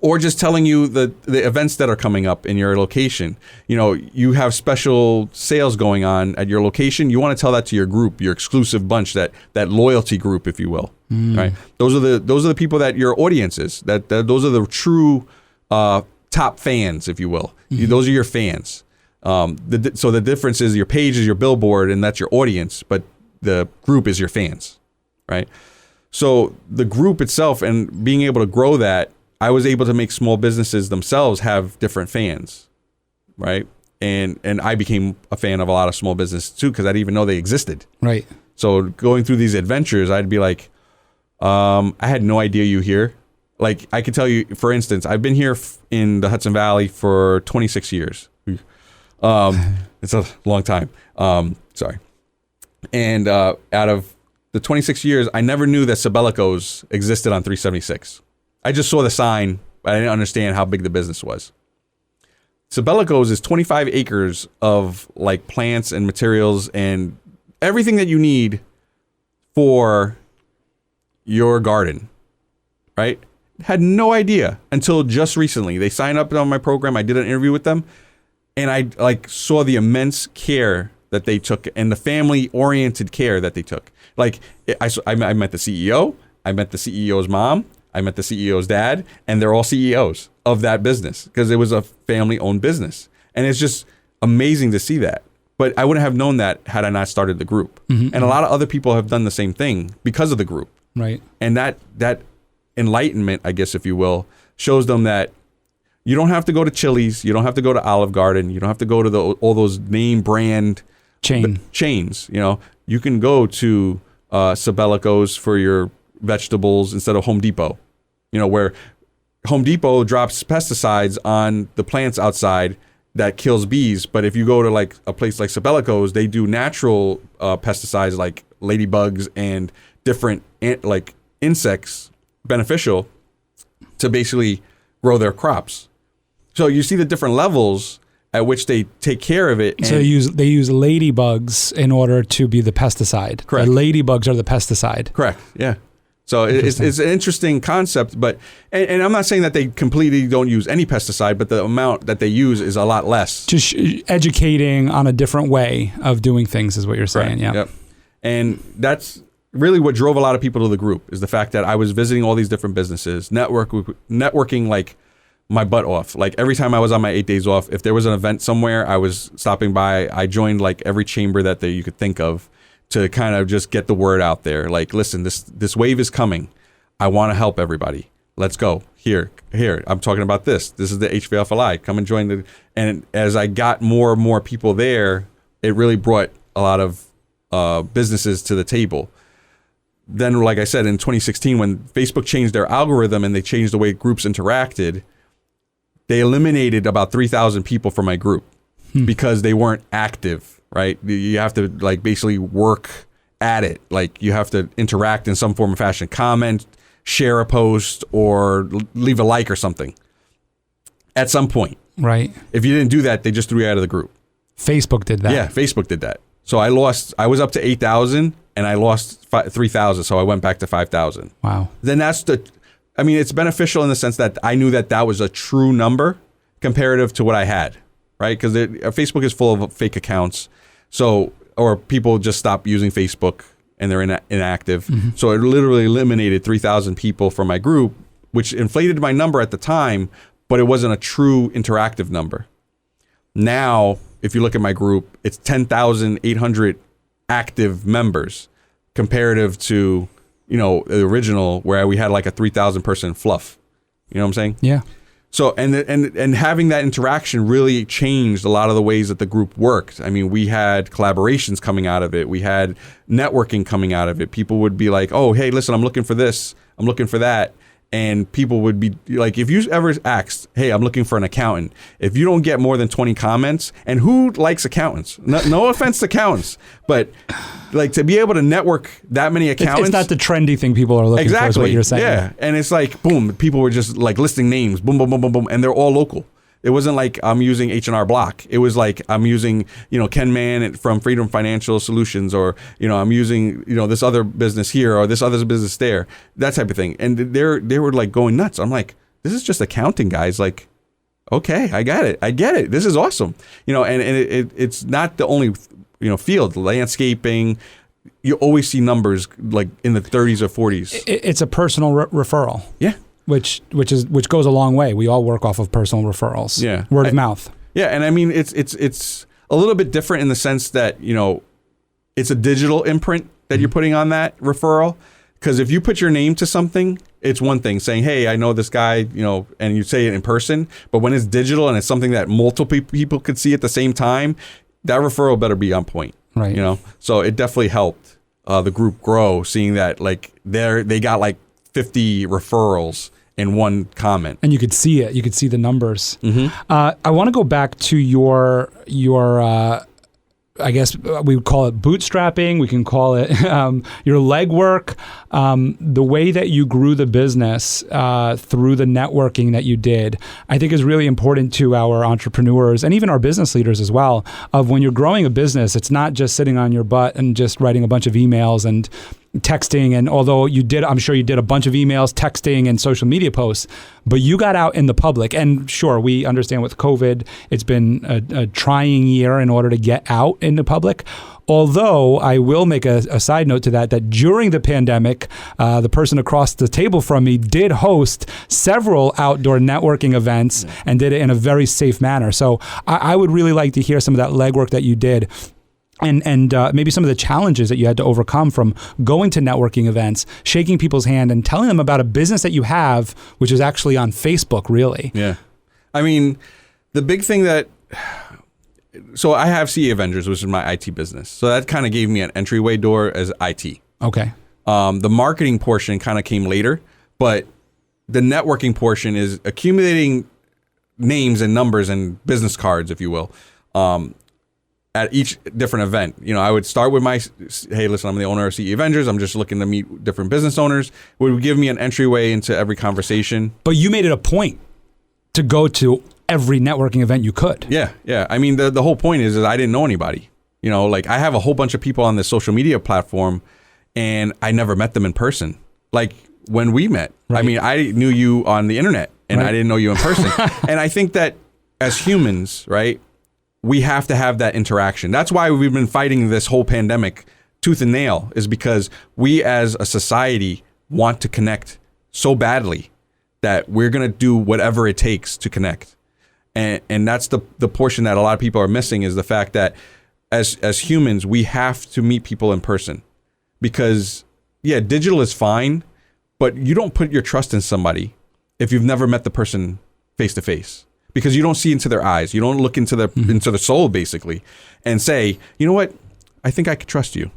S2: Or just telling you the events that are coming up in your location. You know, you have special sales going on at your location. You want to tell that to your group, your exclusive bunch, that loyalty group, if you will, right? Those are the people that your audience is. That those are the true top fans, if you will. Those are your fans. So the difference is your page is your billboard, and that's your audience, but the group is your fans, right? So the group itself and being able to grow that, I was able to make small businesses themselves have different fans, right? And I became a fan of a lot of small businesses too, because I didn't even know they existed.
S1: Right.
S2: So going through these adventures, I'd be like, I had no idea you here. Like I could tell you, for instance, I've been here in the Hudson Valley for 26 years. It's a long time. Sorry. And out of the 26 years, I never knew that Sabelico's existed on 376. I just saw the sign, but I didn't understand how big the business was. Sabelico's is 25 acres of like plants and materials and everything that you need for your garden, right? Had no idea until just recently. They signed up on my program. I did an interview with them, and I like saw the immense care that they took and the family-oriented care that they took. Like I met the CEO, I met the CEO's mom, I met the CEO's dad, and they're all CEOs of that business because it was a family-owned business. And it's just amazing to see that. But I wouldn't have known that had I not started the group. And a lot of other people have done the same thing because of the group.
S1: Right.
S2: And that enlightenment, I guess, if you will, shows them that you don't have to go to Chili's, you don't have to go to Olive Garden, you don't have to go to all those name brand chains. You know, you can go to Sabelico's for your vegetables instead of Home Depot. You know, where Home Depot drops pesticides on the plants outside that kills bees. But if you go to like a place like Sabelico's, they do natural pesticides like ladybugs and different like insects beneficial to basically grow their crops. So you see the different levels at which they take care of it.
S1: So they use ladybugs in order to be the pesticide.
S2: Correct.
S1: The ladybugs are the pesticide.
S2: Correct. Yeah. So it's an interesting concept, but and I'm not saying that they completely don't use any pesticide, but the amount that they use is a lot less.
S1: Just educating on a different way of doing things is what you're saying. Yeah.
S2: Yep. And that's really what drove a lot of people to the group is the fact that I was visiting all these different businesses, networking like my butt off. Like every time I was on my 8 days off, if there was an event somewhere, I was stopping by. I joined like every chamber that you could think of to kind of just get the word out there. Like, listen, this wave is coming. I want to help everybody. Let's go. Here. I'm talking about this. This is the HVFLI. Come and join and as I got more and more people there, it really brought a lot of businesses to the table. Then, like I said, in 2016, when Facebook changed their algorithm and they changed the way groups interacted, they eliminated about 3,000 people from my group because they weren't active. Right? You have to like basically work at it. Like you have to interact in some form or fashion, comment, share a post, or leave a like or something at some point.
S1: Right.
S2: If you didn't do that, they just threw you out of the group.
S1: Facebook did that.
S2: Yeah, Facebook did that. So I was up to 8,000 and I lost 3,000. So I went back to 5,000.
S1: Wow.
S2: Then it's beneficial in the sense that I knew that was a true number comparative to what I had. Right? Because Facebook is full of fake accounts. So, or people just stop using Facebook and they're inactive. So it literally eliminated 3,000 people from my group, which inflated my number at the time, but it wasn't a true interactive number. Now, if you look at my group, it's 10,800 active members comparative to, the original where we had like a 3,000 person fluff. You know what I'm saying?
S1: Yeah.
S2: So, and having that interaction really changed a lot of the ways that the group worked. I mean, we had collaborations coming out of it. We had networking coming out of it. People would be like, oh, hey, listen, I'm looking for this. I'm looking for that. And people would be like, if you ever asked, hey, I'm looking for an accountant, if you don't get more than 20 comments, and who likes accountants? No offense to accountants, but like to be able to network that many accountants.
S1: It's not the trendy thing people are looking for, is what you're saying.
S2: Yeah. And it's like, boom, people were just like listing names, boom, boom, boom, boom, boom, and they're all local. It wasn't like I'm using H&R Block. It was like I'm using, Ken Mann from Freedom Financial Solutions, or, I'm using, this other business here or this other business there, that type of thing. And they were like going nuts. I'm like, this is just accounting, guys. Like, okay, I get it. This is awesome. And it's not the only, field, landscaping. You always see numbers like in the 30s or 40s.
S1: It's a personal referral.
S2: Yeah.
S1: Which goes a long way. We all work off of personal referrals.
S2: Yeah.
S1: Word of mouth.
S2: Yeah, and I mean it's a little bit different in the sense that, it's a digital imprint that you're putting on that referral. Because if you put your name to something, it's one thing saying, hey, I know this guy, and you say it in person. But when it's digital and it's something that multiple people could see at the same time, that referral better be on point.
S1: Right.
S2: So it definitely helped the group grow, seeing that like they got like 50 referrals in one comment. And
S1: you could see it. You could see the numbers.
S2: Mm-hmm.
S1: I want to go back to your I guess we would call it bootstrapping. We can call it your legwork. The way that you grew the business through the networking that you did, I think is really important to our entrepreneurs and even our business leaders as well. Of when you're growing a business, it's not just sitting on your butt and just writing a bunch of emails and texting. And although I'm sure you did a bunch of emails, texting, and social media posts, but you got out in the public. And sure, we understand with COVID, it's been a trying year in order to get out in the public. Although I will make a side note to that during the pandemic, the person across the table from me did host several outdoor networking events and did it in a very safe manner. So I would really like to hear some of that legwork that you did. And maybe some of the challenges that you had to overcome from going to networking events, shaking people's hand and telling them about a business that you have, which is actually on Facebook, really.
S2: Yeah. I mean, the big thing so I have CE Avengers, which is my IT business. So that kind of gave me an entryway door as IT.
S1: Okay.
S2: The marketing portion kind of came later, but the networking portion is accumulating names and numbers and business cards, if you will, at each different event. I would start with hey, listen, I'm the owner of CE Avengers. I'm just looking to meet different business owners. It would give me an entryway into every conversation.
S1: But you made it a point to go to every networking event you could.
S2: Yeah. I mean, the whole point is I didn't know anybody. Like I have a whole bunch of people on this social media platform and I never met them in person. Like when we met, right. I mean, I knew you on the internet and right. I didn't know you in person. And I think that as humans, right, we have to have that interaction. That's why we've been fighting this whole pandemic tooth and nail, is because we as a society want to connect so badly that we're going to do whatever it takes to connect. And that's the portion that a lot of people are missing, is the fact that as humans, we have to meet people in person. Because, yeah, digital is fine, but you don't put your trust in somebody if you've never met the person face to face. Because you don't see into their eyes. You don't look into into the soul, basically, and say, you know what? I think I could trust you.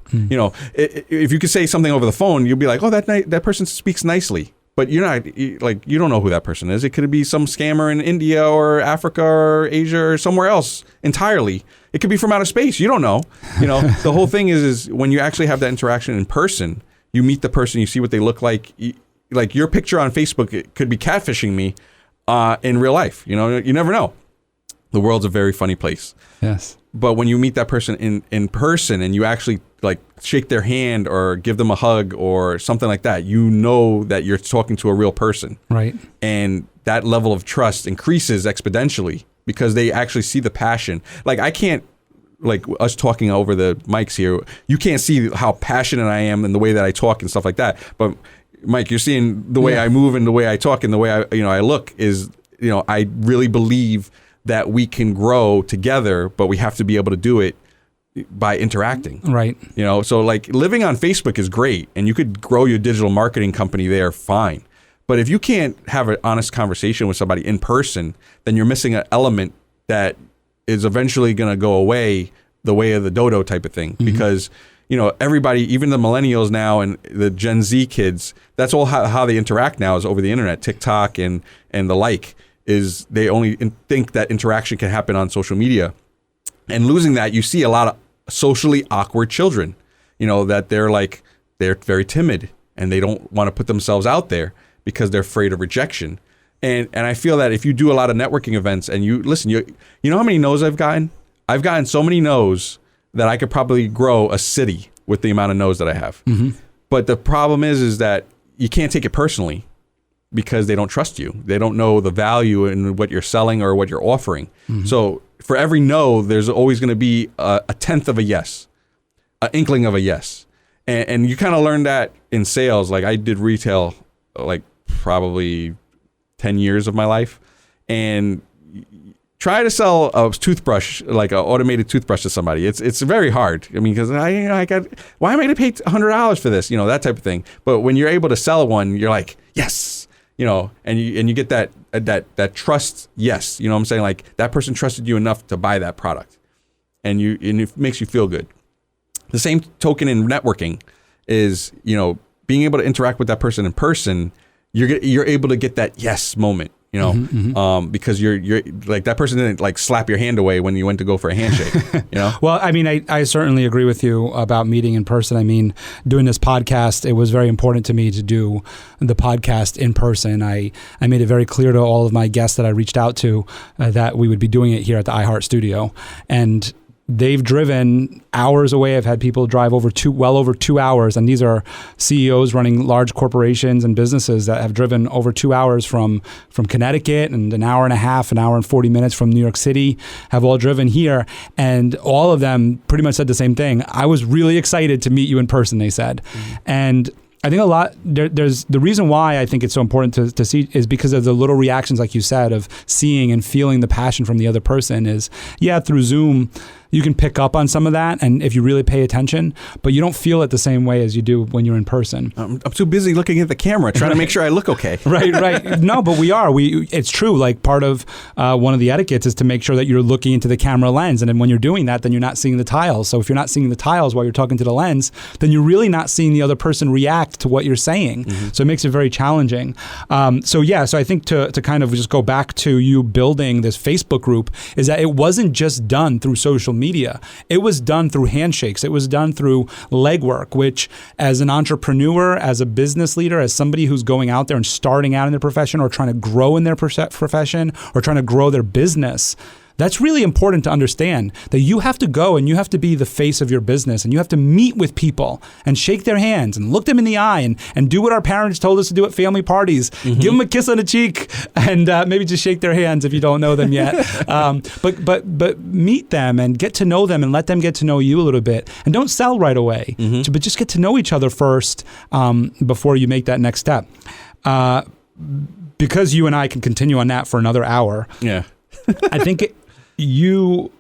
S2: If you could say something over the phone, you'll be like, oh, that person speaks nicely. But you're not, you don't know who that person is. It could be some scammer in India or Africa or Asia or somewhere else entirely. It could be from outer space. You don't know. The whole thing is when you actually have that interaction in person, you meet the person, you see what they look like. Like your picture on Facebook, it could be catfishing me. In real life, you never know. The world's a very funny place.
S1: Yes.
S2: But when you meet that person in person and you actually like shake their hand or give them a hug or something like that, you know that you're talking to a real person.
S1: Right.
S2: And that level of trust increases exponentially because they actually see the passion. Like I can't, like us talking over the mics here, you can't see how passionate I am in the way that I talk and stuff like that. But Mike, you're seeing the way I move and the way I talk and the way I look is, I really believe that we can grow together, but we have to be able to do it by interacting.
S1: Right.
S2: You know, so like living on Facebook is great, and you could grow your digital marketing company there, fine. But if you can't have an honest conversation with somebody in person, then you're missing an element that is eventually going to go away, the way of the dodo type of thing. Because, you know, everybody, even the millennials now and the Gen Z kids, that's all how they interact now is over the internet, TikTok and the like, is they only think that interaction can happen on social media. And losing that, you see a lot of socially awkward children, you know, that they're very timid and they don't want to put themselves out there because they're afraid of rejection. And I feel that if you do a lot of networking events and you listen, you know how many no's I've gotten? I've gotten so many no's that I could probably grow a city with the amount of no's that I have. But the problem is that you can't take it personally because they don't trust you. They don't know the value in what you're selling or what you're offering. So for every no, there's always going to be a tenth of a yes, an inkling of a yes. And you kind of learn that in sales. Like I did retail like probably 10 years of my life, and try to sell a toothbrush, like an automated toothbrush to somebody. It's very hard. I mean, because why am I going to pay $100 for this? You know, that type of thing. But when you're able to sell one, you're like, yes, you know, and you get that trust. Yes. You know what I'm saying? Like that person trusted you enough to buy that product, and it makes you feel good. The same token in networking is, you know, being able to interact with that person in person. You're able to get that yes moment, you know, because you're like that person didn't like slap your hand away when you went to go for a handshake, you know?
S1: Well, I mean, I certainly agree with you about meeting in person. I mean, doing this podcast, it was very important to me to do the podcast in person. I made it very clear to all of my guests that I reached out to that we would be doing it here at the iHeart Studio. And they've driven hours away. I've had people drive well over 2 hours, and these are CEOs running large corporations and businesses that have driven over 2 hours from Connecticut, and an hour and a half, an hour and 40 minutes from New York City, have all driven here, and all of them pretty much said the same thing. I was really excited to meet you in person, they said. And I think there's the reason why I think it's so important to see is because of the little reactions, like you said, of seeing and feeling the passion from the other person. Is, yeah, through Zoom, you can pick up on some of that, and if you really pay attention, but you don't feel it the same way as you do when you're in person.
S2: I'm too busy looking at the camera, trying to make sure I look okay.
S1: Right. No, but we are. It's true. Like part of one of the etiquettes is to make sure that you're looking into the camera lens, and then when you're doing that, then you're not seeing the tiles. So if you're not seeing the tiles while you're talking to the lens, then you're really not seeing the other person react to what you're saying. So it makes it very challenging. So I think to kind of just go back to you building this Facebook group is that it wasn't just done through social media. It was done through handshakes. It was done through legwork, which as an entrepreneur, as a business leader, as somebody who's going out there and starting out in their profession or trying to grow in their profession or trying to grow their business, that's really important to understand, that you have to go and you have to be the face of your business, and you have to meet with people and shake their hands and look them in the eye and do what our parents told us to do at family parties. Give them a kiss on the cheek and maybe just shake their hands if you don't know them yet. But meet them and get to know them and let them get to know you a little bit. And don't sell right away, but just get to know each other first before you make that next step. Because you and I can continue on that for another hour.
S2: Yeah.
S1: I think you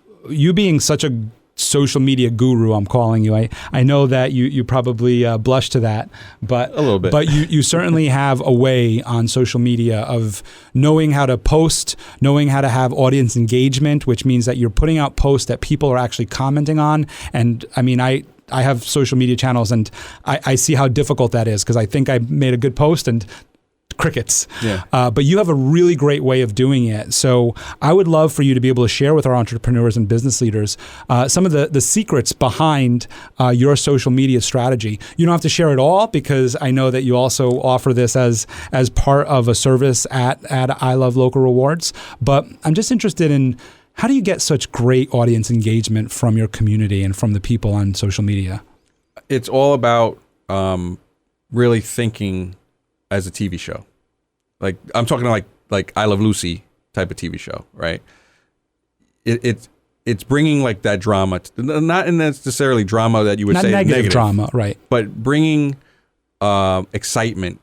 S1: being such a social media guru, I'm calling you. I know that you probably blush to that, but
S2: a little bit.
S1: But you certainly have a way on social media of knowing how to post, knowing how to have audience engagement, which means that you're putting out posts that people are actually commenting on. And I mean, I have social media channels, and I see how difficult that is, because I think I made a good post and crickets.
S2: Yeah.
S1: But you have a really great way of doing it. So I would love for you to be able to share with our entrepreneurs and business leaders some of the secrets behind your social media strategy. You don't have to share it all, because I know that you also offer this as part of a service at I Love Local Rewards. But I'm just interested in, how do you get such great audience engagement from your community and from the people on social media?
S2: It's all about really thinking as a TV show. Like I'm talking like I Love Lucy type of TV show, right? It's bringing like that drama, not necessarily drama that you would say negative
S1: drama, right?
S2: But bringing excitement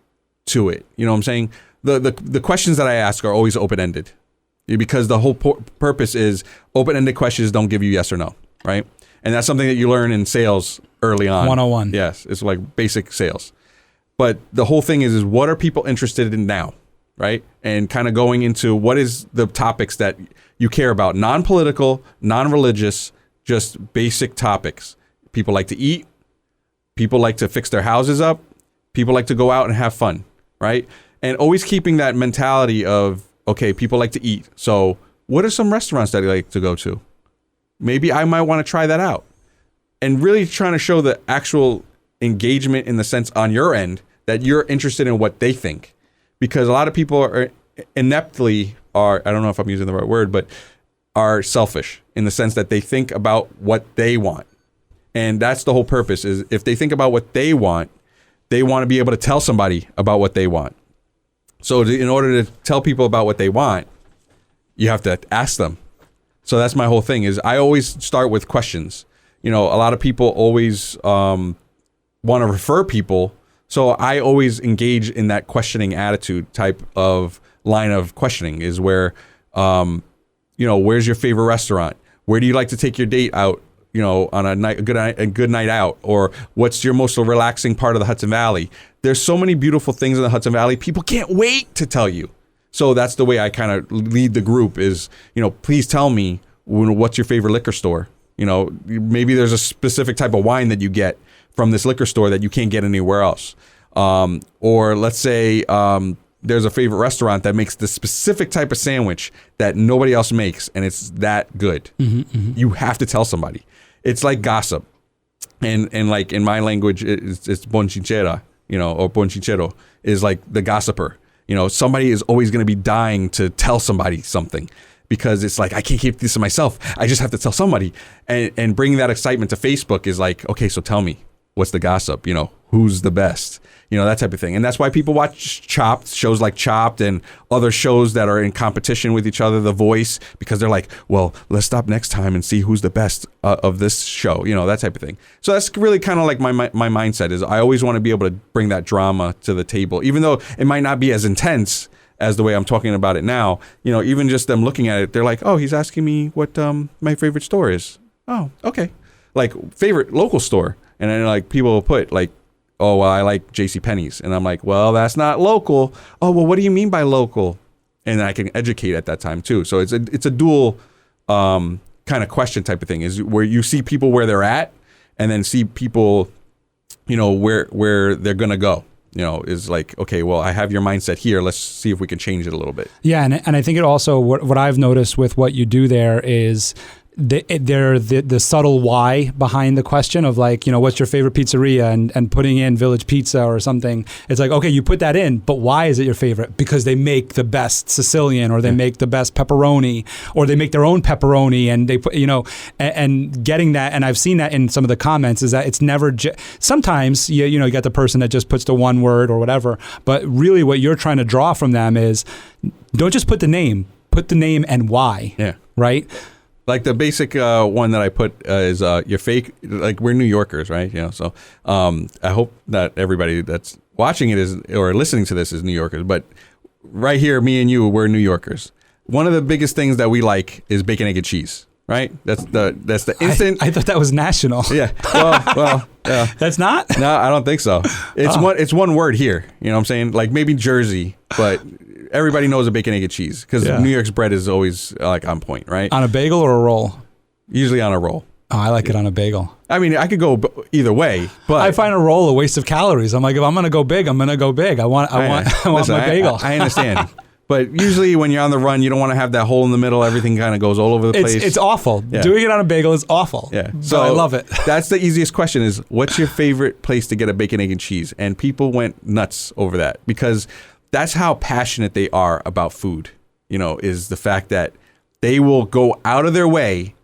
S2: to it. You know what I'm saying? The questions that I ask are always open ended. because the whole purpose is open-ended questions don't give you yes or no, right? And that's something that you learn in sales early on.
S1: 101.
S2: Yes, it's like basic sales. But the whole thing is what are people interested in now, right? And kind of going into what is the topics that you care about, non-political, non-religious, just basic topics. People like to eat. People like to fix their houses up. People like to go out and have fun, right? And always keeping that mentality of, okay, people like to eat. So what are some restaurants that you like to go to? Maybe I might want to try that out. And really trying to show the actual engagement in the sense on your end that you're interested in what they think. Because a lot of people are ineptly I don't know if I'm using the right word, but are selfish in the sense that they think about what they want. And that's the whole purpose is if they think about what they want to be able to tell somebody about what they want. So in order to tell people about what they want, you have to ask them. So that's my whole thing is I always start with questions. A lot of people always want to refer people. So I always engage in that questioning attitude type of line of questioning is where, where's your favorite restaurant? Where do you like to take your date out? On a good night out, or what's your most relaxing part of the Hudson Valley? There's so many beautiful things in the Hudson Valley. People can't wait to tell you. So that's the way I kind of lead the group is, please tell me what's your favorite liquor store? Maybe there's a specific type of wine that you get from this liquor store that you can't get anywhere else. Or let's say there's a favorite restaurant that makes the specific type of sandwich that nobody else makes, and it's that good. You have to tell somebody. It's like gossip. And like in my language, it's bonchinchera, or bonchinchero is like the gossiper. Somebody is always going to be dying to tell somebody something because it's like, I can't keep this to myself. I just have to tell somebody. And bringing that excitement to Facebook is like, okay, so tell me, what's the gossip? Who's the best? That type of thing. And that's why people watch Chopped, shows like Chopped and other shows that are in competition with each other, The Voice, because they're like, well, let's stop next time and see who's the best of this show, that type of thing. So that's really kind of like my mindset is I always want to be able to bring that drama to the table, even though it might not be as intense as the way I'm talking about it now. Even just them looking at it, they're like, oh, he's asking me what my favorite store is. Oh, okay. Like favorite local store. And then like people will put like, oh, well, I like JCPenney's. And I'm like, well, that's not local. Oh, well, what do you mean by local? And then I can educate at that time too. So it's a dual kind of question type of thing is where you see people where they're at and then see people, where they're going to go. Is like, okay, well, I have your mindset here. Let's see if we can change it a little bit. Yeah.
S1: And I think it also, what I've noticed with what you do there is the subtle why behind the question of like, what's your favorite pizzeria and putting in Village Pizza or something. It's like, okay, you put that in, but why is it your favorite? Because they make the best Sicilian or they make the best pepperoni or they make their own pepperoni and they put, and getting that. And I've seen that in some of the comments is that it's never, sometimes you got the person that just puts the one word or whatever, but really what you're trying to draw from them is don't just put the name and why. Yeah. Right.
S2: Like the basic one that I put is your fake, like we're New Yorkers, right? So I hope that everybody that's watching it is or listening to this is New Yorkers. But right here, me and you, we're New Yorkers. One of the biggest things that we like is bacon, egg, and cheese, right? That's the instant.
S1: I thought that was national.
S2: Yeah. Well. Yeah.
S1: That's not?
S2: No, I don't think so. It's one word here. You know what I'm saying? Like maybe Jersey, but everybody knows a bacon, egg, and cheese because New York's bread is always like on point, right?
S1: On a bagel or a roll?
S2: Usually on a roll.
S1: Oh, I like it on a bagel.
S2: I mean, I could go either way, but
S1: I find a roll a waste of calories. I'm like, if I'm going to go big, I'm going to go big. I want my bagel.
S2: I understand. But usually when you're on the run, you don't want to have that hole in the middle. Everything kind of goes all over the place.
S1: It's awful. Yeah. Doing it on a bagel is awful.
S2: Yeah.
S1: So I love it.
S2: That's the easiest question is, what's your favorite place to get a bacon, egg, and cheese? And people went nuts over that because that's how passionate they are about food, is the fact that they will go out of their way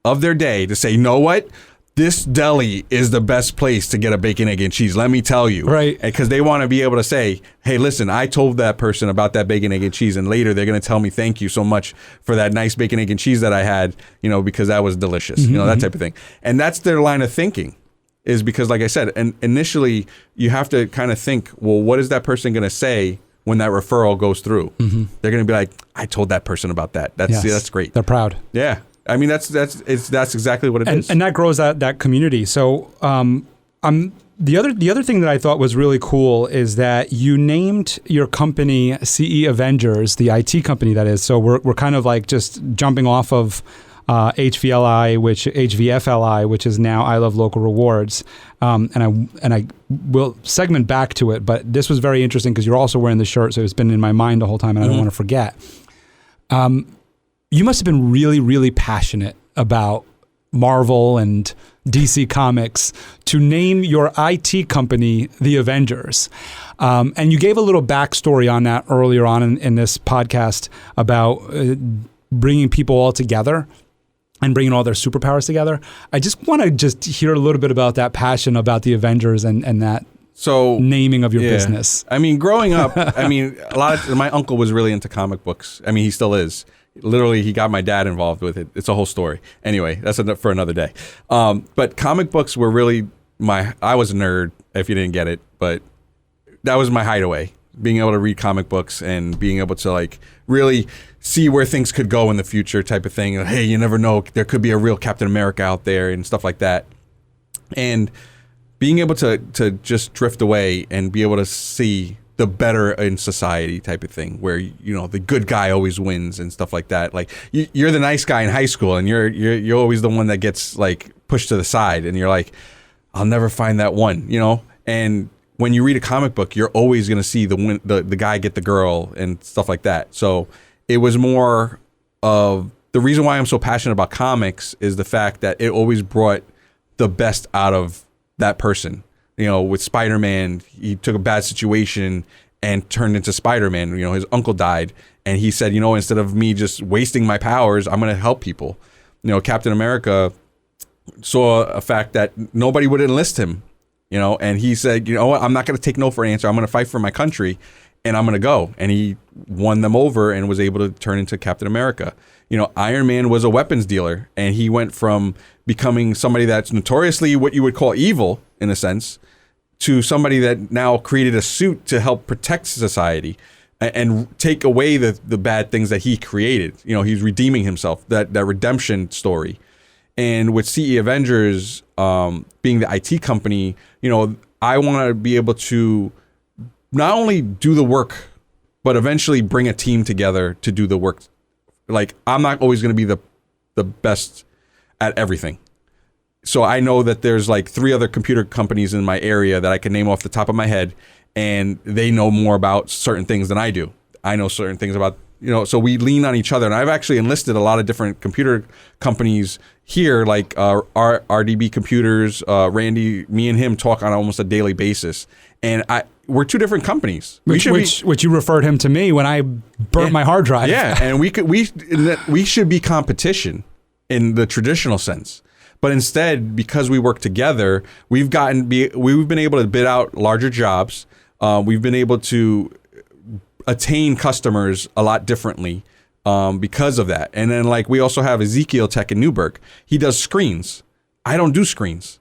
S2: of their day to say, you know what? This deli is the best place to get a bacon, egg, and cheese. Let me tell you.
S1: Right.
S2: Because they want to be able to say, hey, listen, I told that person about that bacon, egg, and cheese. And later they're going to tell me, thank you so much for that nice bacon, egg, and cheese that I had, because that was delicious, that type of thing. And that's their line of thinking is because, like I said, and initially you have to kind of think, well, what is that person going to say when that referral goes through. They're going to be like, I told that person about that. That's great.
S1: They're proud.
S2: Yeah. I mean, that's exactly what it is.
S1: And that grows that community. So the other thing that I thought was really cool is that you named your company CE Avengers, the IT company that is. So we're kind of like just jumping off of HVFLI, which is now I Love Local Rewards, and I will segment back to it. But this was very interesting because you're also wearing the shirt, so it's been in my mind the whole time, and I don't want to forget. You must have been really, really passionate about Marvel and DC Comics to name your IT company the Avengers. And you gave a little backstory on that earlier on in this podcast about bringing people all together and bringing all their superpowers together. I just want to hear a little bit about that passion about the Avengers and that naming of your business.
S2: I mean, growing up, my uncle was really into comic books. I mean, he still is. Literally, he got my dad involved with it. It's a whole story. Anyway, that's for another day. But comic books were really I was a nerd, if you didn't get it, but that was my hideaway. Being able to read comic books and being able to like really see where things could go in the future type of thing. Hey, you never know. There could be a real Captain America out there and stuff like that. And being able to just drift away and be able to see the better in society type of thing, where the good guy always wins and stuff like that. Like you're the nice guy in high school, and you're always the one that gets like pushed to the side, and you're like, I'll never find that one, And when you read a comic book, you're always going to see the guy get the girl and stuff like that. So it was more of the reason why I'm so passionate about comics is the fact that it always brought the best out of that person. With Spider-Man, he took a bad situation and turned into Spider-Man. His uncle died, and he said, instead of me just wasting my powers, I'm going to help people. Captain America saw a fact that nobody would enlist him, and he said, what, I'm not going to take no for an answer. I'm going to fight for my country, and I'm going to go. And he won them over and was able to turn into Captain America. Iron Man was a weapons dealer, and he went from becoming somebody that's notoriously what you would call evil, in a sense, to somebody that now created a suit to help protect society and take away the bad things that he created. He's redeeming himself, that redemption story. And with CE Avengers being the IT company, I want to be able to not only do the work, but eventually bring a team together to do the work. Like, I'm not always going to be the best at everything. So I know that there's like 3 other computer companies in my area that I can name off the top of my head, and they know more about certain things than I do. I know certain things about, so we lean on each other. And I've actually enlisted a lot of different computer companies here, like RDB Computers, Randy, me and him talk on almost a daily basis. And we're 2 different companies.
S1: Which you referred him to me when I burnt my hard drive.
S2: Yeah, and we should be competition in the traditional sense. But instead, because we work together, we've been able to bid out larger jobs. We've been able to attain customers a lot differently because of that. And then we also have Ezekiel Tech in Newburgh. He does screens. I don't do screens.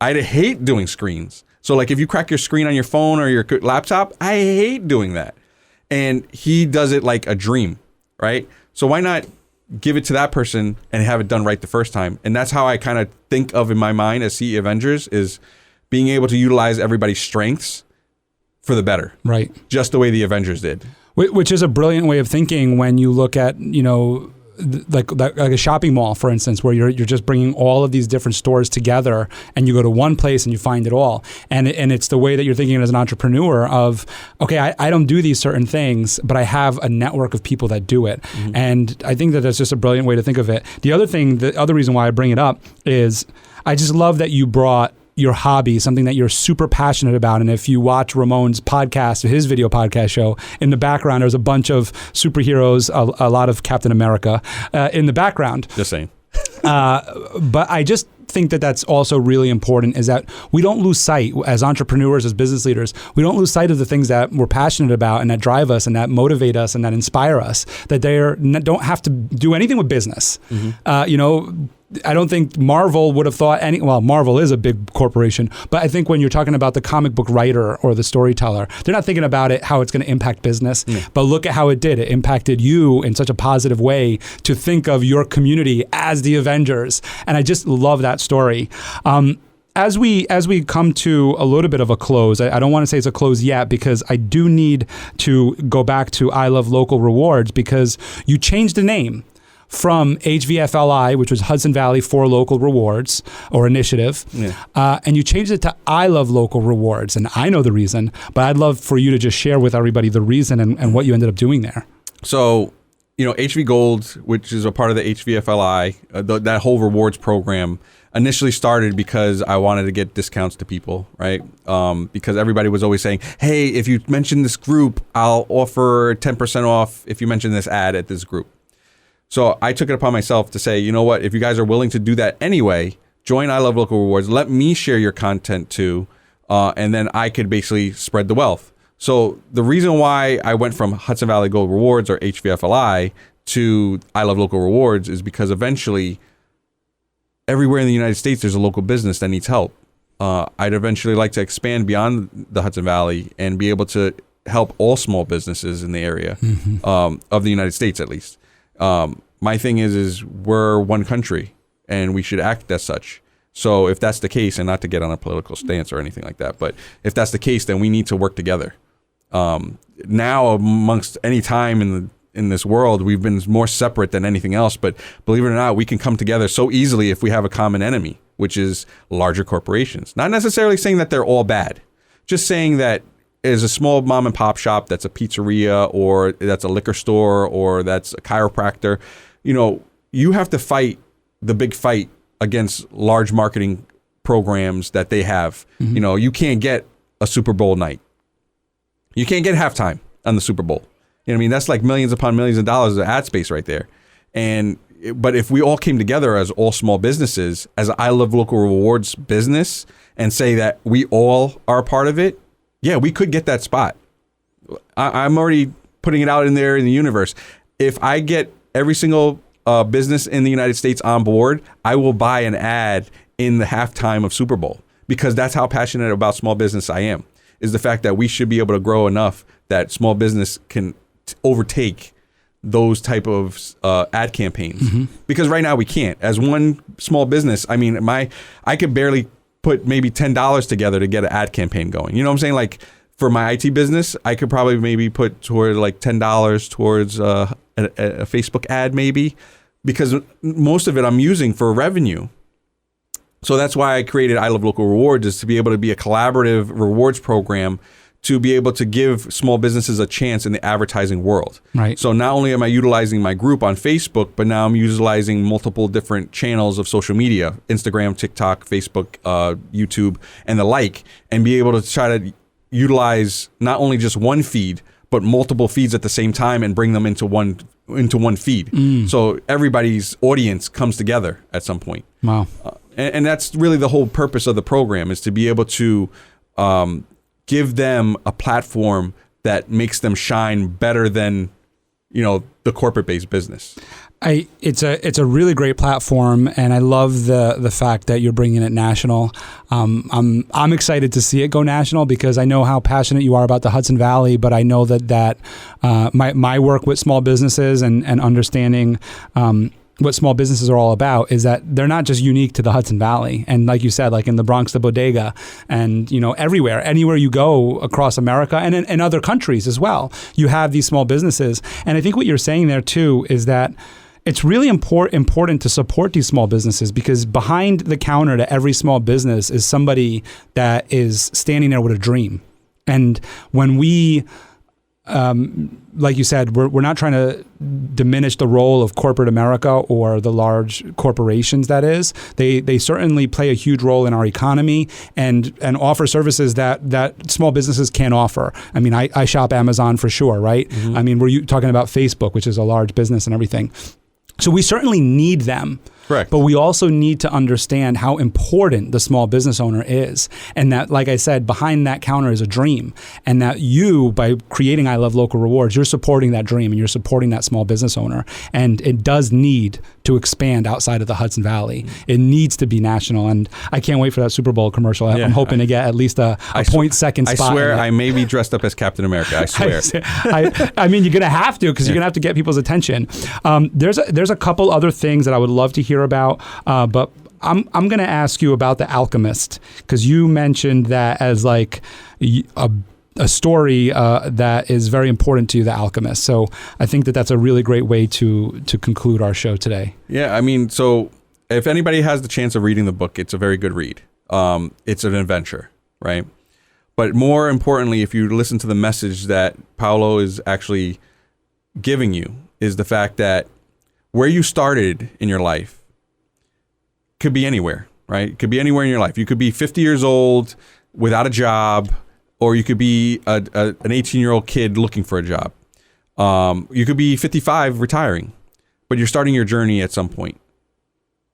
S2: I hate doing screens. So if you crack your screen on your phone or your laptop, I hate doing that. And he does it like a dream, right? So why not give it to that person and have it done right the first time? And that's how I kind of think of in my mind as CE Avengers, is being able to utilize everybody's strengths for the better.
S1: Right.
S2: Just the way the Avengers did.
S1: Which is a brilliant way of thinking when you look at, like a shopping mall, for instance, where you're just bringing all of these different stores together, and you go to one place and you find it all. And it's the way that you're thinking as an entrepreneur of, okay, I don't do these certain things, but I have a network of people that do it. Mm-hmm. And I think that that's just a brilliant way to think of it. The other reason why I bring it up is I just love that you brought your hobby, something that you're super passionate about. And if you watch Ramon's podcast, his video podcast show, in the background, there's a bunch of superheroes, a lot of Captain America in the background.
S2: Just saying.
S1: But I just think that that's also really important, is that we don't lose sight as entrepreneurs, as business leaders. We don't lose sight of the things that we're passionate about and that drive us and that motivate us and that inspire us, that they don't have to do anything with business. Mm-hmm. I don't think Marvel would have thought Marvel is a big corporation, but I think when you're talking about the comic book writer or the storyteller, they're not thinking about it, how it's going to impact business, but look at how it did. It impacted you in such a positive way to think of your community as the Avengers. And I just love that story. As we come to a little bit of a close, I don't want to say it's a close yet, because I do need to go back to I Love Local Rewards, because you changed the name from HVFLI, which was Hudson Valley for Local Rewards or Initiative, and you changed it to I Love Local Rewards. And I know the reason, but I'd love for you to just share with everybody the reason and what you ended up doing there.
S2: So, HV Gold, which is a part of the HVFLI, that whole rewards program initially started because I wanted to get discounts to people, right? Because everybody was always saying, hey, if you mention this group, I'll offer 10% off if you mention this ad at this group. So I took it upon myself to say, you know what, if you guys are willing to do that anyway, join I Love Local Rewards, let me share your content too, and then I could basically spread the wealth. So the reason why I went from Hudson Valley Gold Rewards or HVFLI to I Love Local Rewards is because eventually everywhere in the United States there's a local business that needs help. I'd eventually like to expand beyond the Hudson Valley and be able to help all small businesses in the area, of the United States at least. My thing is we're one country and we should act as such. So if that's the case, and not to get on a political stance or anything like that, but if that's the case, then we need to work together. Now amongst any time in this world, we've been more separate than anything else, but believe it or not, we can come together so easily if we have a common enemy, which is larger corporations. Not necessarily saying that they're all bad, just saying that as a small mom and pop shop that's a pizzeria or that's a liquor store or that's a chiropractor, you have to fight the big fight against large marketing programs that they have. You can't get a Super Bowl night. You can't get halftime on the Super Bowl. That's like millions upon millions of dollars of ad space right there. But if we all came together as all small businesses, as I Love Local Rewards business, and say that we all are a part of it, yeah, we could get that spot. I'm already putting it out in there in the universe. If I get every single business in the United States on board, I will buy an ad in the halftime of Super Bowl, because that's how passionate about small business I am, is the fact that we should be able to grow enough that small business can overtake those type of ad campaigns. Because right now we can't. As one small business, I could barely put maybe $10 together to get an ad campaign going. You know what I'm saying? Like for my IT business, I could probably maybe put toward like $10 towards a Facebook ad maybe, because most of it I'm using for revenue. So that's why I created I Love Local Rewards, is to be able to be a collaborative rewards program to be able to give small businesses a chance in the advertising world.
S1: Right.
S2: So not only am I utilizing my group on Facebook, but now I'm utilizing multiple different channels of social media, Instagram, TikTok, Facebook, YouTube, and the like, and be able to try to utilize not only just one feed, but multiple feeds at the same time and bring them into one feed. So everybody's audience comes together at some point.
S1: Wow.
S2: And that's really the whole purpose of the program, is to be able to give them a platform that makes them shine better than, the corporate-based business.
S1: It's a really great platform, and I love the fact that you're bringing it national. I'm excited to see it go national, because I know how passionate you are about the Hudson Valley, but I know that my work with small businesses and understanding what small businesses are all about is that they're not just unique to the Hudson Valley. And like you said, like in the Bronx, the bodega, and anywhere you go across America and in other countries as well, you have these small businesses. And I think what you're saying there too is that it's really important to support these small businesses, because behind the counter to every small business is somebody that is standing there with a dream. And when we like you said, we're not trying to diminish the role of corporate America or the large corporations. That is, they certainly play a huge role in our economy and offer services that small businesses can't offer. I shop Amazon for sure, right? We're talking about Facebook, which is a large business and everything. So we certainly need them.
S2: Correct.
S1: But we also need to understand how important the small business owner is. And that, like I said, behind that counter is a dream. And that you, by creating I Love Local Rewards, you're supporting that dream and you're supporting that small business owner. And it does need to expand outside of the Hudson Valley. It needs to be national, and I can't wait for that Super Bowl commercial. I'm hoping to get at least a 0.2 spot.
S2: I swear I may be dressed up as Captain America. I swear.
S1: I mean, you're going to have to, because you're going to have to get people's attention. There's a couple other things that I would love to hear about, but I'm going to ask you about The Alchemist, because you mentioned that as like a story that is very important to you, The Alchemist. So I think that that's a really great way to conclude our show today.
S2: Yeah, I mean, so if anybody has the chance of reading the book, it's a very good read. It's an adventure, right? But more importantly, if you listen to the message that Paulo is actually giving you, is the fact that where you started in your life could be anywhere, right? It could be anywhere in your life. You could be 50 years old without a job, or you could be an 18-year-old kid looking for a job. You could be 55 retiring, but you're starting your journey at some point.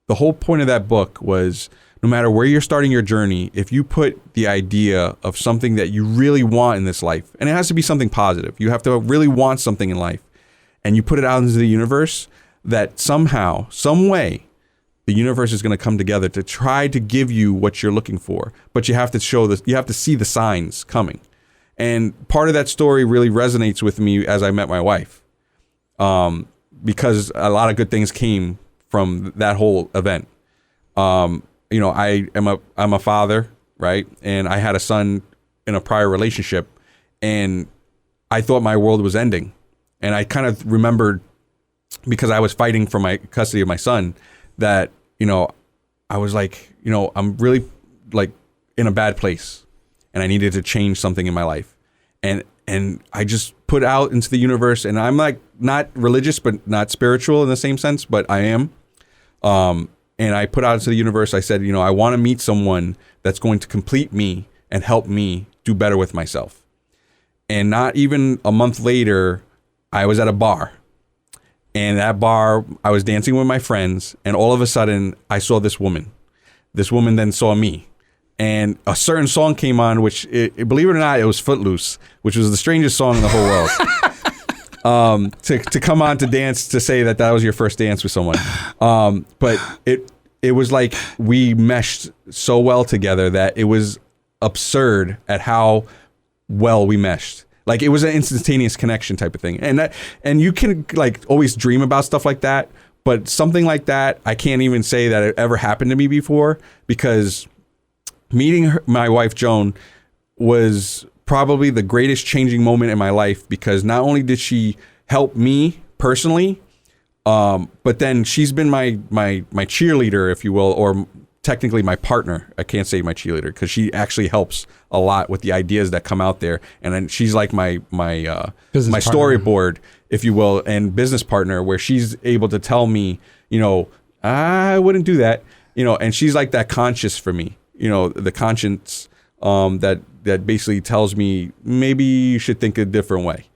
S2: The whole point of that book was, no matter where you're starting your journey, if you put the idea of something that you really want in this life, and it has to be something positive, you have to really want something in life, and you put it out into the universe, that somehow, some way, the universe is going to come together to try to give you what you're looking for. But you have to show this, you have to see the signs coming. And part of that story really resonates with me as I met my wife, because a lot of good things came from that whole event. I'm a father, right? And I had a son in a prior relationship, and I thought my world was ending. And I kind of remembered, because I was fighting for my custody of my son, that, I was like, I'm really like in a bad place, and I needed to change something in my life. And I just put out into the universe, and I'm like not religious, but not spiritual in the same sense, but I am. And I put out into the universe, I said, I want to meet someone that's going to complete me and help me do better with myself. And not even a month later, I was at a bar. And at that bar, I was dancing with my friends, and all of a sudden, I saw this woman. This woman then saw me. And a certain song came on, which, believe it or not, it was Footloose, which was the strangest song in the whole world. To come on to dance, to say that was your first dance with someone. But it was like we meshed so well together that it was absurd at how well we meshed. Like, it was an instantaneous connection type of thing. And you can like always dream about stuff like that, but something like that, I can't even say that it ever happened to me before, because meeting my wife, Joan, was probably the greatest changing moment in my life, because not only did she help me personally, but then she's been my cheerleader, if you will, or technically my partner. I can't say my cheerleader, because she actually helps a lot with the ideas that come out there, and then she's like my storyboard, if you will, and business partner, where she's able to tell me, I wouldn't do that, and she's like that conscience for me, the conscience that basically tells me maybe you should think a different way.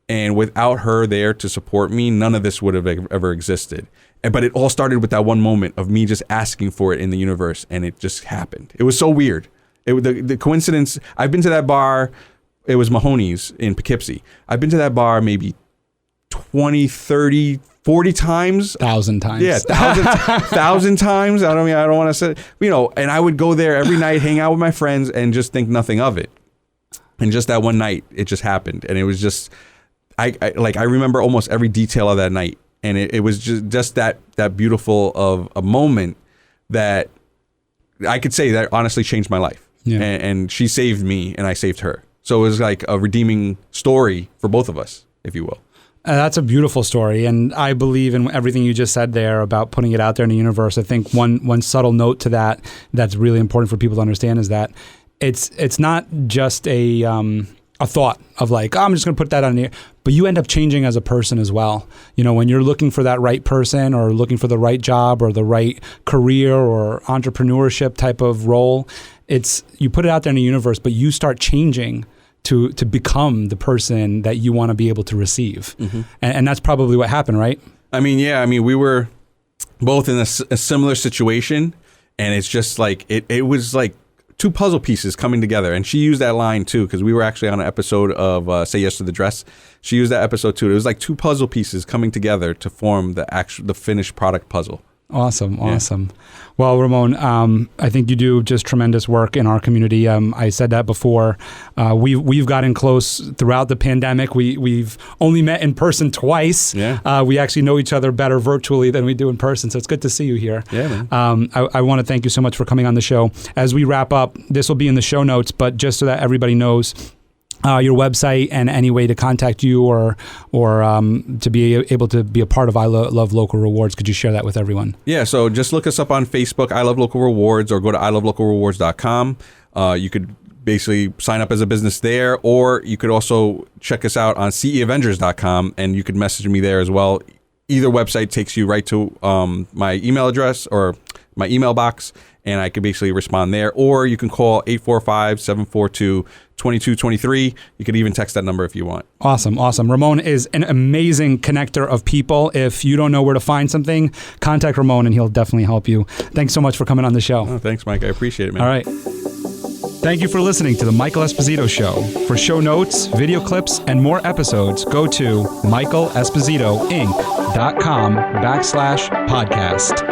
S2: And without her there to support me, none of this would have ever existed. But it all started with that one moment of me just asking for it in the universe, and it just happened. It was so weird. The coincidence, I've been to that bar, it was Mahoney's in Poughkeepsie. I've been to that bar maybe 20, 30, 40 times.
S1: 1,000 times.
S2: Yeah, 1,000 times. I don't want to say, and I would go there every night, hang out with my friends, and just think nothing of it. And just that one night, it just happened. And it was just, I remember almost every detail of that night. And it was just that beautiful of a moment that I could say that honestly changed my life. Yeah. And she saved me, and I saved her. So it was like a redeeming story for both of us, if you will.
S1: That's a beautiful story, and I believe in everything you just said there about putting it out there in the universe. I think one subtle note to that's really important for people to understand is that it's not just a thought of like, I'm just going to put that on the air, but you end up changing as a person as well. When you're looking for that right person, or looking for the right job, or the right career or entrepreneurship type of role, you put it out there in the universe, but you start changing to become the person that you want to be able to receive. Mm-hmm. And that's probably what happened, right? We were both in a similar situation, and it's just like, it was like
S2: two puzzle pieces coming together. And she used that line too, because we were actually on an episode of Say Yes to the Dress. She used that episode too. It was like two puzzle pieces coming together to form the finished product puzzle.
S1: Awesome. Well, Ramon, I think you do just tremendous work in our community. I said that before. We've gotten close throughout the pandemic. We've only met in person twice.
S2: Yeah.
S1: We actually know each other better virtually than we do in person. So it's good to see you here.
S2: Yeah, man.
S1: I want to thank you so much for coming on the show. As we wrap up, this will be in the show notes, but just so that everybody knows, your website and any way to contact you or to be able to be a part of I Love Local Rewards. Could you share that with everyone?
S2: Yeah, so just look us up on Facebook, I Love Local Rewards, or go to ilovelocalrewards.com. You could basically sign up as a business there, or you could also check us out on ceavengers.com, and you could message me there as well. Either website takes you right to my email address or my email box, and I could basically respond there. Or you can call 845-742-2223. You could even text that number if you want.
S1: Awesome. Ramon is an amazing connector of people. If you don't know where to find something, contact Ramon and he'll definitely help you. Thanks so much for coming on the show.
S2: Oh, thanks, Mike. I appreciate it, man.
S1: All right. Thank you for listening to The Michael Esposito Show. For show notes, video clips, and more episodes, go to michaelespositoinc.com/podcast.